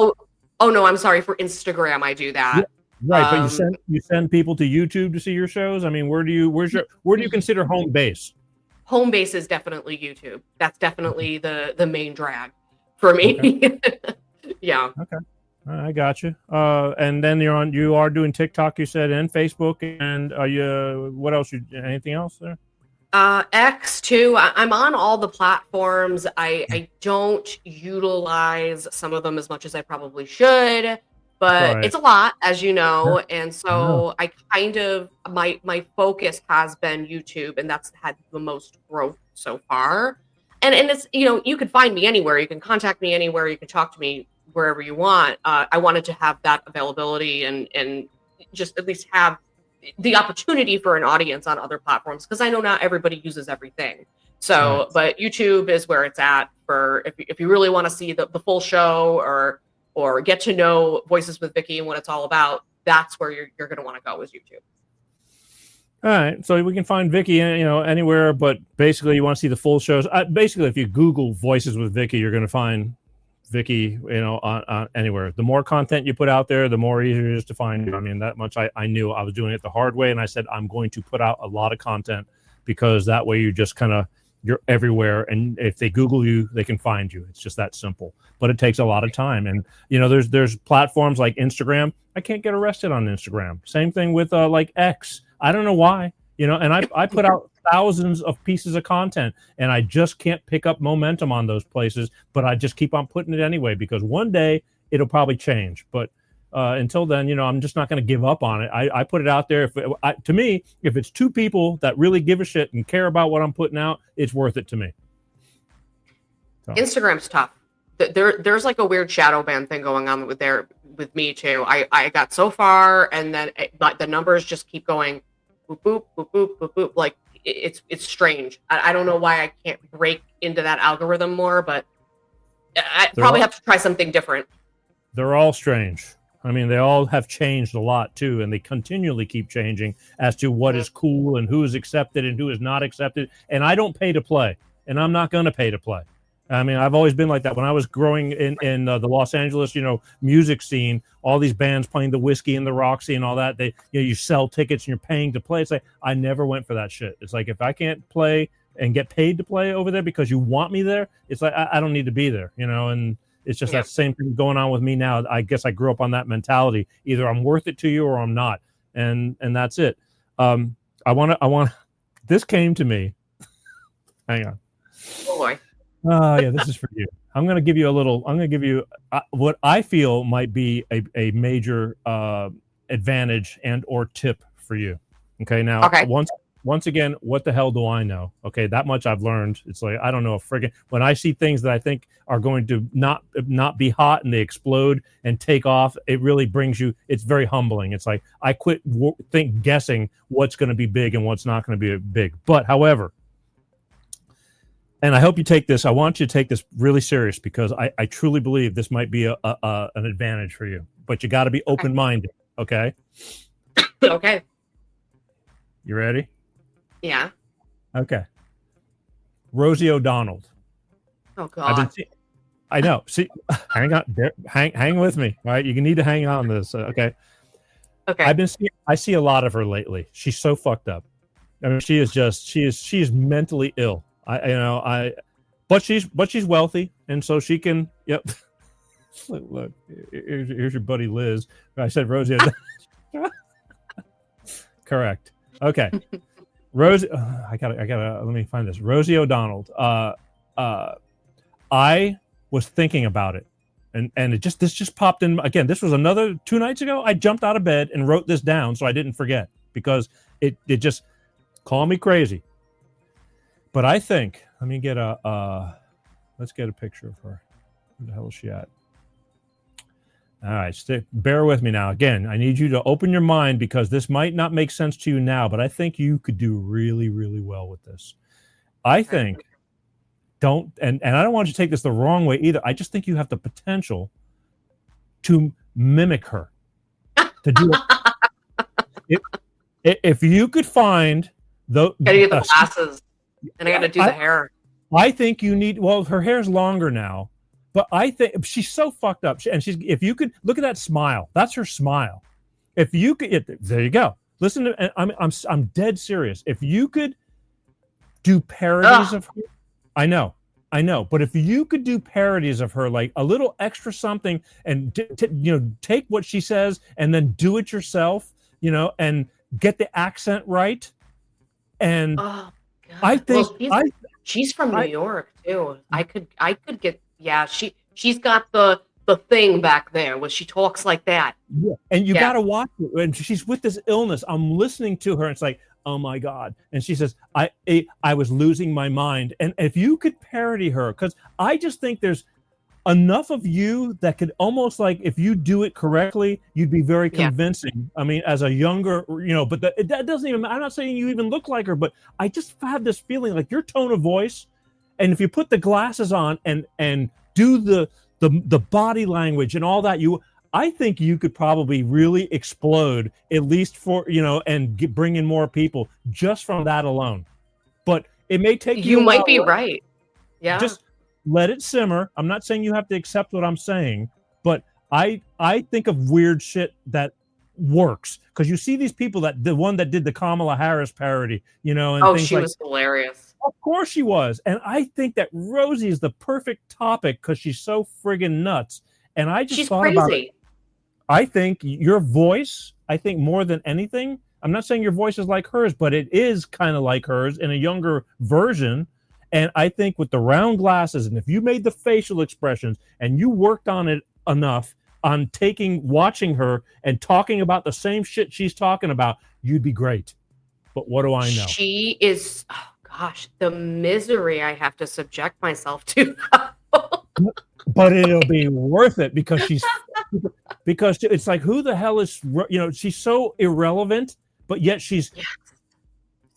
Oh no, I'm sorry. For Instagram, I do that. Yeah, right, but you send people to YouTube to see your shows. I mean, where do you consider home base? Home base is definitely YouTube. That's definitely the main drag for me. Okay. Yeah. Okay. I got you. And then you are doing TikTok, you said, and Facebook, and what else? Anything else there? X too. I'm on all the platforms. I don't utilize some of them as much as I probably should, but it's a lot, as you know. And so I kind of, my focus has been YouTube, and that's had the most growth so far. And it's, you know, you can find me anywhere. You can contact me anywhere. You can talk to me wherever you want. I wanted to have that availability and just at least have the opportunity for an audience on other platforms, because I know not everybody uses everything. So, but YouTube is where it's at for if you really want to see the full show or get to know Voices with Vikki and what it's all about. That's where you're going to want to go, is YouTube. All right, so we can find Vikki, you know, anywhere, but basically you want to see the full shows. Basically, if you Google Voices with Vikki, you're going to find Vikki, you know, on anywhere. The more content you put out there, the more easier it is to find you. I mean, that much I knew. I was doing it the hard way, and I said I'm going to put out a lot of content, because that way you just kind of, you're everywhere, and if they Google you, they can find you. It's just that simple. But it takes a lot of time, and you know, there's platforms like Instagram. I can't get arrested on Instagram. Same thing with like X. I don't know why, you know, and I put out thousands of pieces of content, and I just can't pick up momentum on those places, but I just keep on putting it anyway, because one day it'll probably change. But until then, you know, I'm just not going to give up on it. I put it out there. To me, if it's two people that really give a shit and care about what I'm putting out, it's worth it to me. So. Instagram's tough. There's like a weird shadow ban thing going on with me too. I got so far, and then the numbers just keep going boop boop boop boop boop boop. Like it's strange. I don't know why I can't break into that algorithm more, but I probably have to try something different. They're all strange. I mean, they all have changed a lot too, and they continually keep changing as to what is cool and who is accepted and who is not accepted. And I don't pay to play, and I'm not going to pay to play. I mean, I've always been like that. When I was growing in the Los Angeles, you know, music scene, all these bands playing the Whiskey and the Roxy and all that, you sell tickets and you're paying to play. It's like, I never went for that shit. It's like, if I can't play and get paid to play over there because you want me there, it's like, I don't need to be there, you know. And it's just that same thing going on with me now. I guess I grew up on that mentality. Either I'm worth it to you or I'm not, and that's it. I want. This came to me. Hang on. Oh boy. Yeah, this is for you. I'm going to give you what I feel might be a major advantage and or tip for you. Okay. Now, once again, what the hell do I know? Okay, that much I've learned. It's like I don't know a friggin' when I see things that I think are going to not be hot and they explode and take off, it really brings you. It's very humbling. It's like I quit guessing what's going to be big and what's not going to be big. But however, and I hope you take this. I want you to take this really serious because I truly believe this might be an advantage for you. But you got to be open-minded. Okay. Okay. You ready? Yeah. Okay. Rosie O'Donnell. Oh God. I know. See, hang on. Hang with me. All right. You need to hang on to this. Okay. Okay. I see a lot of her lately. She's so fucked up. I mean, she is mentally ill. But she's wealthy, and so she can. Yep. Look, here's your buddy Liz. I said Rosie. Correct. Okay. Rosie. I gotta. Let me find this. Rosie O'Donnell. I was thinking about it, and this just popped in again. This was another 2 nights ago. I jumped out of bed and wrote this down so I didn't forget because it just call me crazy. But I think let me get let's get a picture of her. Where the hell is she at? All right, bear with me now. Again, I need you to open your mind because this might not make sense to you now, but I think you could do really, really well with this. I think and I don't want you to take this the wrong way either. I just think you have the potential to mimic her. To do it. If you could find gotta get the glasses, and I gotta do the hair. I think you need. Well, her hair's longer now. But I think she's so fucked up. If you could look at that smile, that's her smile. If you could, there you go. Listen to, I'm dead serious. If you could do parodies of her, I know. But if you could do parodies of her, like a little extra something, and take what she says and then do it yourself, and get the accent right. And I think she's from New York too. I could get. Yeah, she's got the thing back there where she talks like that. Yeah, and you got to watch it. And she's with this illness. I'm listening to her. And it's like, oh my God. And she says, I was losing my mind. And if you could parody her, because I just think there's enough of you that could almost like, if you do it correctly, you'd be very convincing. I mean, as a younger, but that doesn't even. I'm not saying you even look like her, but I just have this feeling like your tone of voice. And if you put the glasses on and do the body language and all that, I think you could probably really explode at least for and bring in more people just from that alone. But it may take you might be right. Yeah, just let it simmer. I'm not saying you have to accept what I'm saying, but I think of weird shit that works because you see these people the one that did the Kamala Harris parody, and things she was hilarious. Of course she was. And I think that Rosie is the perfect topic because she's so friggin' nuts. And I just thought crazy. About it. I think your voice, more than anything, I'm not saying your voice is like hers, but it is kind of like hers in a younger version. And I think with the round glasses, and if you made the facial expressions and you worked on it enough on watching her and talking about the same shit she's talking about, you'd be great. But what do I know? She is... Gosh, the misery I have to subject myself to. But it'll be worth it because because it's like, who the hell is, she's so irrelevant, but yet she's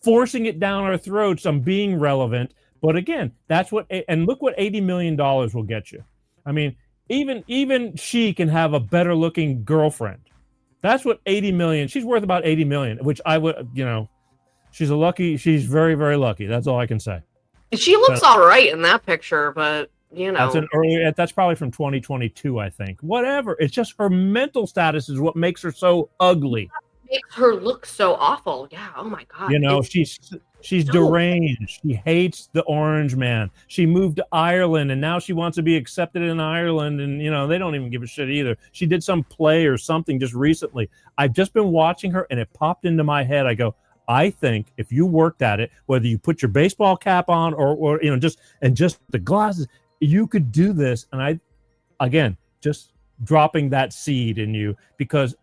forcing it down our throats on being relevant. But again, that's what, and look what $80 million will get you. I mean, even she can have a better looking girlfriend. That's what 80 million, she's worth about 80 million, which I would, she's very, very lucky. That's all I can say. She looks all right in that picture, but that's probably from 2022, I think. Whatever. It's just her mental status is what makes her so ugly. Makes her look so awful. Yeah. Oh my God. She's deranged. She hates the orange man. She moved to Ireland and now she wants to be accepted in Ireland, and they don't even give a shit either. She did some play or something just recently. I've just been watching her and it popped into my head. I go, I think if you worked at it, whether you put your baseball cap on or just the glasses, you could do this. And just dropping that seed in you, because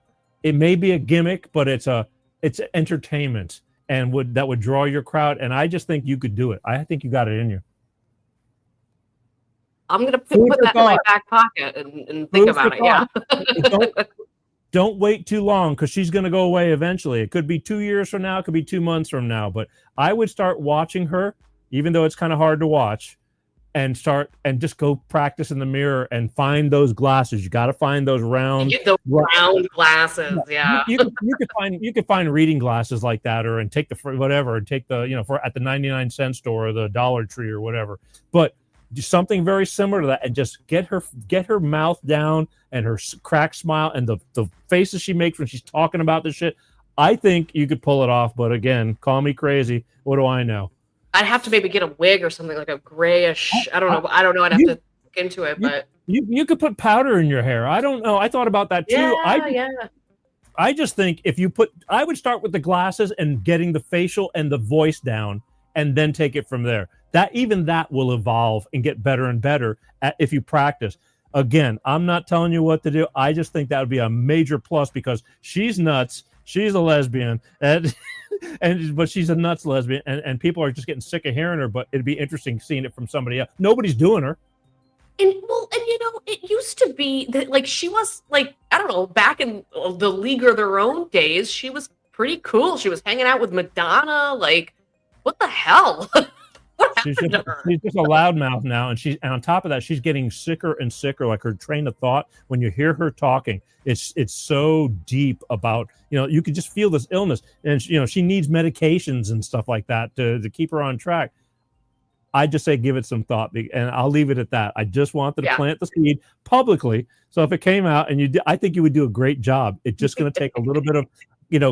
it may be a gimmick, but it's entertainment. and that would draw your crowd. And I just think you could do it. I think you got it in you. I'm going to put that in my back pocket and think about it. Yeah. Don't wait too long, because she's going to go away eventually. It could be 2 years from now. It could be 2 months from now. But I would start watching her, even though it's kind of hard to watch, and just go practice in the mirror and find those glasses. You got to find those round glasses. Yeah. You could find reading glasses like that, and take the whatever, and take the, for at the 99-cent store or the Dollar Tree or whatever. But do something very similar to that, and just get her mouth down and her cracked smile and the faces she makes when she's talking about this shit. I think you could pull it off, but again, call me crazy. What do I know? I'd have to maybe get a wig or something, like a grayish. I don't know. I'd have to look into it, but you could put powder in your hair. I don't know. I thought about that too. Yeah. I just think I would start with the glasses and getting the facial and the voice down, and then take it from there. That will evolve and get better and better if you practice. Again, I'm not telling you what to do. I just think that would be a major plus, because she's nuts. She's a lesbian, but she's a nuts lesbian, and people are just getting sick of hearing her. But it'd be interesting seeing it from somebody else. Nobody's doing her. And it used to be that, like, she was, like, I don't know, back in the League of Their Own days, she was pretty cool. She was hanging out with Madonna. Like, what the hell? She's just a loudmouth now, and on top of that, she's getting sicker and sicker. Like, her train of thought, when you hear her talking, it's so deep about, you can just feel this illness, and she needs medications and stuff like that to keep her on track. I just say give it some thought, and I'll leave it at that. I just wanted to plant the seed publicly, so if it came out and you did, I think you would do a great job. It's just going to take a little bit of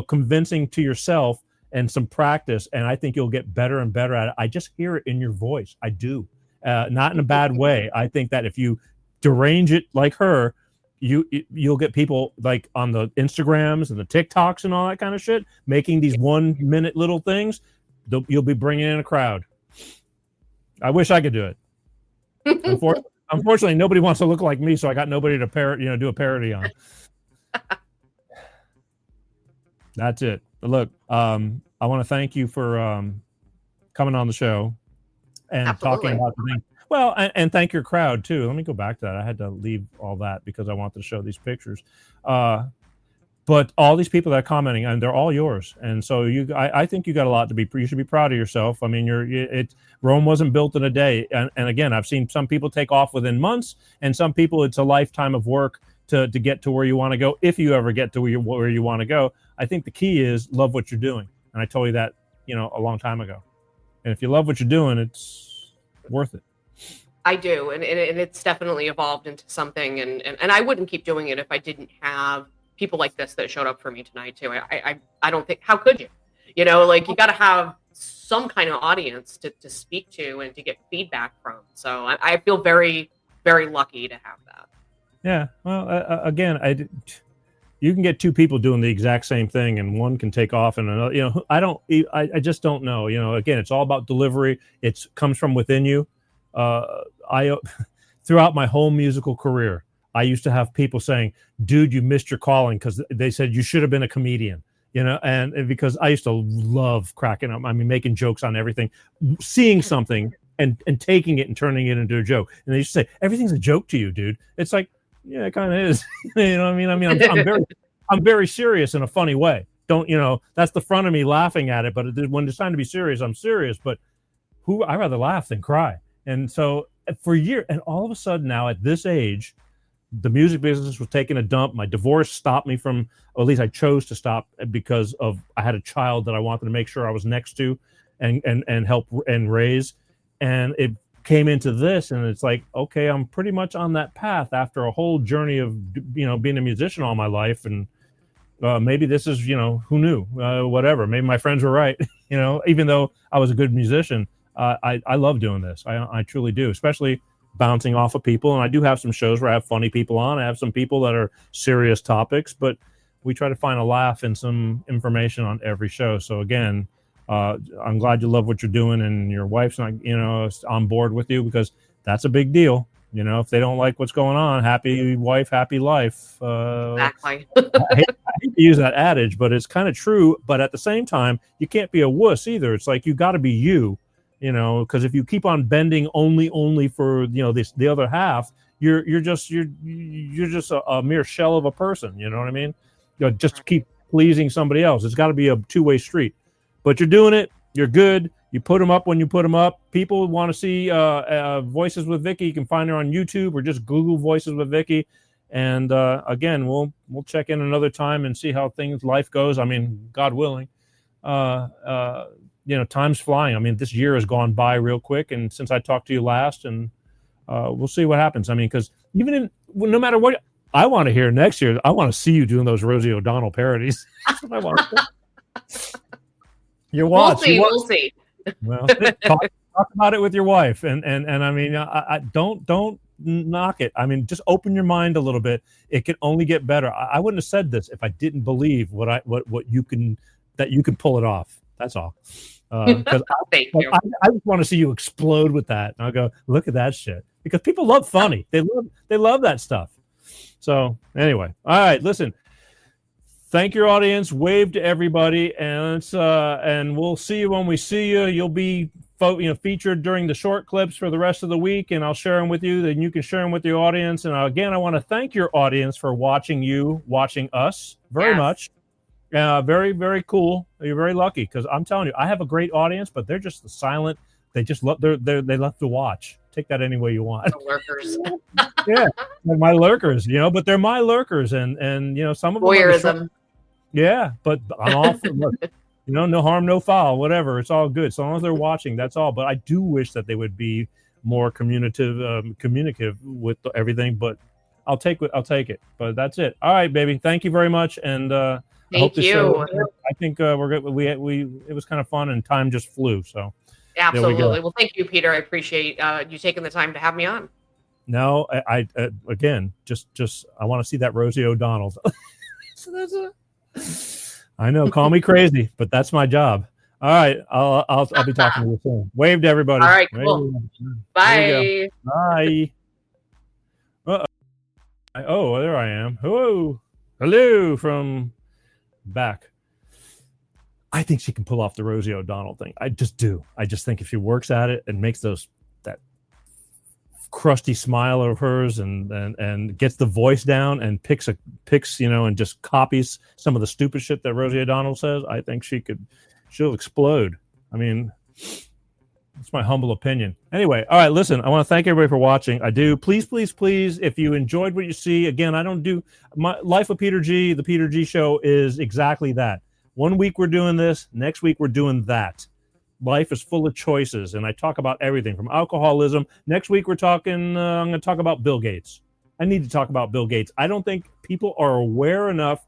convincing to yourself and some practice, and I think you'll get better and better at it. I just hear it in your voice. I do, not in a bad way. I think that if you derange it like her, you'll get people like on the Instagrams and the TikToks and all that kind of shit, making these 1 minute little things. You'll be bringing in a crowd. I wish I could do it. Unfortunately, nobody wants to look like me, so I got nobody to do a parody on. That's it. Look, I want to thank you for coming on the show and talking about the thing. Well, and thank your crowd too. Let me go back to that. I had to leave all that because I wanted to show these pictures. But all these people that are commenting, and they're all yours. And so I think you got a lot to be. You should be proud of yourself. I mean, Rome wasn't built in a day. And again, I've seen some people take off within months, and some people it's a lifetime of work to get to where you want to go. If you ever get to where you want to go, I think the key is love what you're doing. And I told you that, a long time ago. And if you love what you're doing, it's worth it. I do. And it's definitely evolved into something. And I wouldn't keep doing it if I didn't have people like this that showed up for me tonight too. I don't think, how could you? You got to have some kind of audience to speak to and to get feedback from. So I feel very, very lucky to have that. Yeah. Well, again, you can get two people doing the exact same thing, and one can take off, and another. I just don't know. Again, it's all about delivery. It comes from within you. Throughout my whole musical career, I used to have people saying, "Dude, you missed your calling," because they said you should have been a comedian. And because I used to love cracking up. I mean, making jokes on everything, seeing something and taking it and turning it into a joke. And they used to say, "Everything's a joke to you, dude." It's like, yeah, it kind of is. You know what I mean? I mean, I'm very serious in a funny way. That's the front of me laughing at it. But when it's time to be serious, I'm serious. But I rather laugh than cry. And so for years, and all of a sudden now at this age, the music business was taking a dump. My divorce stopped me from, or at least I chose to stop because I had a child that I wanted to make sure I was next to and help and raise. And it came into this, and it's like, okay, I'm pretty much on that path after a whole journey of, being a musician all my life. And maybe this is, who knew, whatever, maybe my friends were right. Even though I was a good musician, I love doing this. I truly do, especially bouncing off of people. And I do have some shows where I have funny people on. I have some people that are serious topics, but we try to find a laugh and some information on every show. So again, I'm glad you love what you're doing, and your wife's not, on board with you, because that's a big deal. If they don't like what's going on, happy wife, happy life. Exactly. I hate to use that adage, but it's kind of true. But at the same time, you can't be a wuss either. It's like you got to be you, because if you keep on bending only for the other half, you're just a mere shell of a person. You know what I mean? Just keep pleasing somebody else. It's got to be a two-way street. But you're doing it. You're good. You put them up when you put them up. People want to see Voices with Vikki. You can find her on YouTube or just Google Voices with Vikki. And again, we'll check in another time and see how life goes. I mean, God willing. Time's flying. I mean, this year has gone by real quick. And since I talked to you last, and we'll see what happens. I mean, because no matter what I want to hear next year, I want to see you doing those Rosie O'Donnell parodies. That's what I want to see. We'll see. Well, talk about it with your wife, and I mean, I don't knock it. I mean, just open your mind a little bit. It can only get better. I wouldn't have said this if I didn't believe what you can pull it off. That's all. Because I just want to see you explode with that, and I'll go look at that shit because people love funny. They love that stuff. So anyway, all right, listen. Thank your audience. Wave to everybody, and we'll see you when we see you. You'll be featured during the short clips for the rest of the week, and I'll share them with you. Then you can share them with your audience. And again, I want to thank your audience for watching us very much. Very, very cool. You're very lucky because I'm telling you, I have a great audience, but they're just silent. They just love. They love to watch. Take that any way you want. The lurkers. Yeah, they're my lurkers. But they're my lurkers, and some of them. Voyeurism. Yeah, but I'm all for no harm, no foul, whatever. It's all good. So long as they're watching, that's all. But I do wish that they would be more communicative with everything. But I'll take it. But that's it. All right, baby. Thank you very much. And I hope the show. I think we're good. It was kind of fun, and time just flew. So absolutely. Well, thank you, Peter. I appreciate you taking the time to have me on. No, I again, just I want to see that Rosie O'Donnell. So that's it. I know, call me crazy, but that's my job. All right, I'll be talking to you soon. Wave to everybody. All right, cool. Bye. Bye. Oh, there I am. Hello from back. I think she can pull off the Rosie O'Donnell thing. I just do. I just think if she works at it and makes that crusty smile of hers and gets the voice down and picks and just copies some of the stupid shit that Rosie O'Donnell says, I think she'll explode. I mean, it's my humble opinion. Anyway, all right, listen, I want to thank everybody for watching. I do. Please, if you enjoyed what you see, again, I don't do my Life of Peter G. The Peter G Show is exactly that. 1 week we're doing this, next week we're doing that. Life is full of choices, and I talk about everything from alcoholism. Next week, I'm going to talk about Bill Gates. I need to talk about Bill Gates. I don't think people are aware enough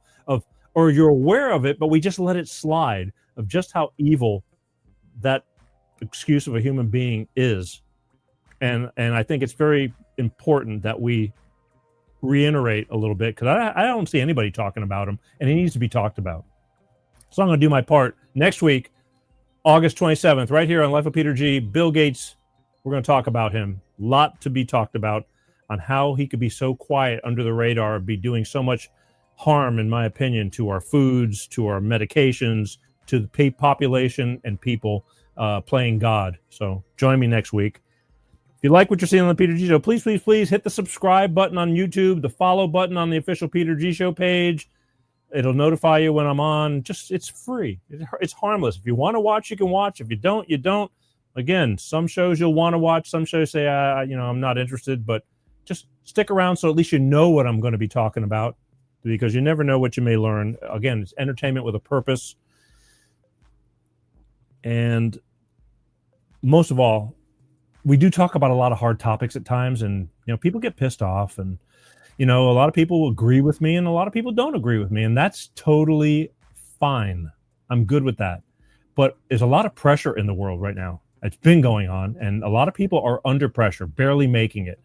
or you're aware of it, but we just let it slide of just how evil that excuse of a human being is. And I think it's very important that we reiterate a little bit because I don't see anybody talking about him, and he needs to be talked about. So I'm going to do my part next week. August 27th, right here on Life of Peter G. Bill Gates, we're going to talk about him. A lot to be talked about on how he could be so quiet under the radar, be doing so much harm, in my opinion, to our foods, to our medications, to the population and people playing God. So join me next week. If you like what you're seeing on the Peter G Show, please hit the subscribe button on YouTube, the follow button on the official Peter G Show page. It'll notify you when I'm on. It's free. It's harmless. If you want to watch, you can watch. If you don't, you don't. Again, some shows you'll want to watch. Some shows say, I'm not interested. But just stick around so at least you know what I'm going to be talking about, because you never know what you may learn. Again, it's entertainment with a purpose. And most of all, we do talk about a lot of hard topics at times, and people get pissed off, and a lot of people agree with me and a lot of people don't agree with me, and that's totally fine. I'm good with that. But there's a lot of pressure in the world right now. It's been going on, and a lot of people are under pressure, barely making it,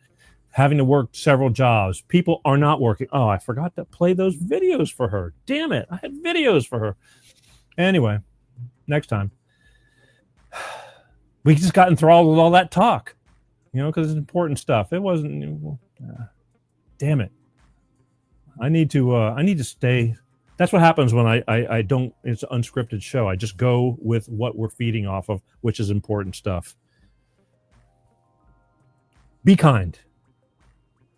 having to work several jobs. People are not working. Oh, I forgot to play those videos for her. Damn it. I had videos for her. Anyway, next time. We just got enthralled with all that talk. because it's important stuff. It wasn't. Damn it! I need to stay. That's what happens when I don't. It's an unscripted show. I just go with what we're feeding off of, which is important stuff. Be kind.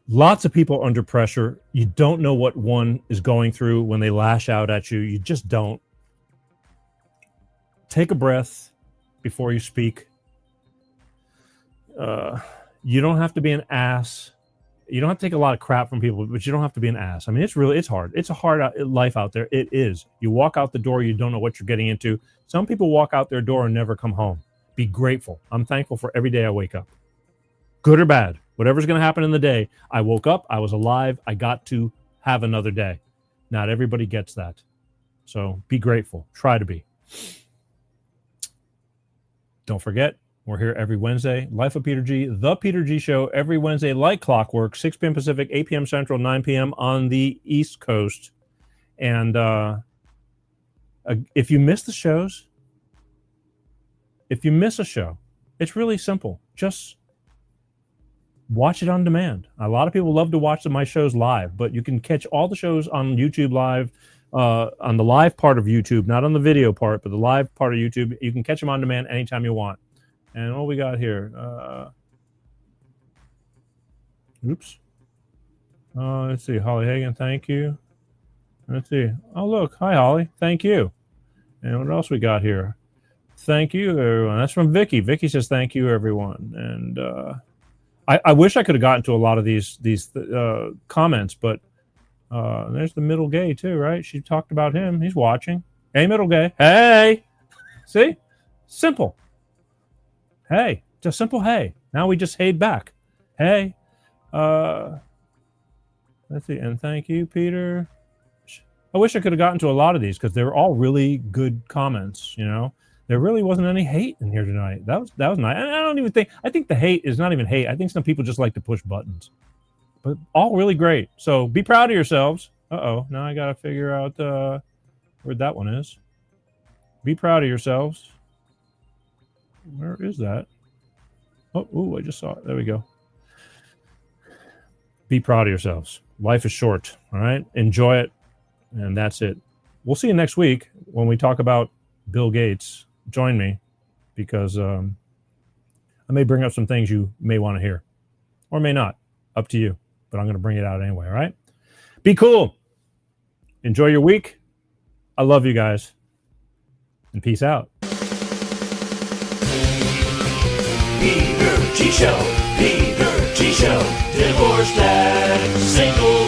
Lots of people under pressure. You don't know what one is going through when they lash out at you. You just don't. Take a breath before you speak. You don't have to be an ass. You don't have to take a lot of crap from people, but you don't have to be an ass. I mean, it's hard. It's a hard life out there. It is. You walk out the door, you don't know what you're getting into. Some people walk out their door and never come home. Be grateful. I'm thankful for every day I wake up. Good or bad, whatever's going to happen in the day, I woke up, I was alive, I got to have another day. Not everybody gets that. So be grateful. Try to be. Don't forget, we're here every Wednesday. Life of Peter G, The Peter G Show, every Wednesday, like clockwork, 6 p.m. Pacific, 8 p.m. Central, 9 p.m. on the East Coast. And if you miss the shows, if you miss a show, it's really simple. Just watch it on demand. A lot of people love to watch my shows live, but you can catch all the shows on YouTube live, on the live part of YouTube, not on the video part, but the live part of YouTube. You can catch them on demand anytime you want. And what we got here? Oops. Let's see. Holly Hagan, thank you. Let's see. Oh, look. Hi, Holly. Thank you. And what else we got here? Thank you, everyone. That's from Vikki. Vikki says, thank you, everyone. And I wish I could have gotten to a lot of these comments, but there's the middle gay too, right? She talked about him. He's watching. Hey, middle gay. Hey. See? Simple. Hey. Just simple hey. Now we just heyed back. Hey. Let's see. And thank you, Peter. I wish I could have gotten to a lot of these because they were all really good comments, There really wasn't any hate in here tonight. That was nice. And I think the hate is not even hate. I think some people just like to push buttons. But all really great. So be proud of yourselves. Uh-oh. Now I got to figure out where that one is. Be proud of yourselves. Where is that? Oh, I just saw it. There we go. Be proud of yourselves. Life is short. All right? Enjoy it. And that's it. We'll see you next week when we talk about Bill Gates. Join me because I may bring up some things you may want to hear or may not. Up to you. But I'm going to bring it out anyway, all right? Be cool. Enjoy your week. I love you guys. And peace out. Peter G Show, Peter G Show, divorced dad, single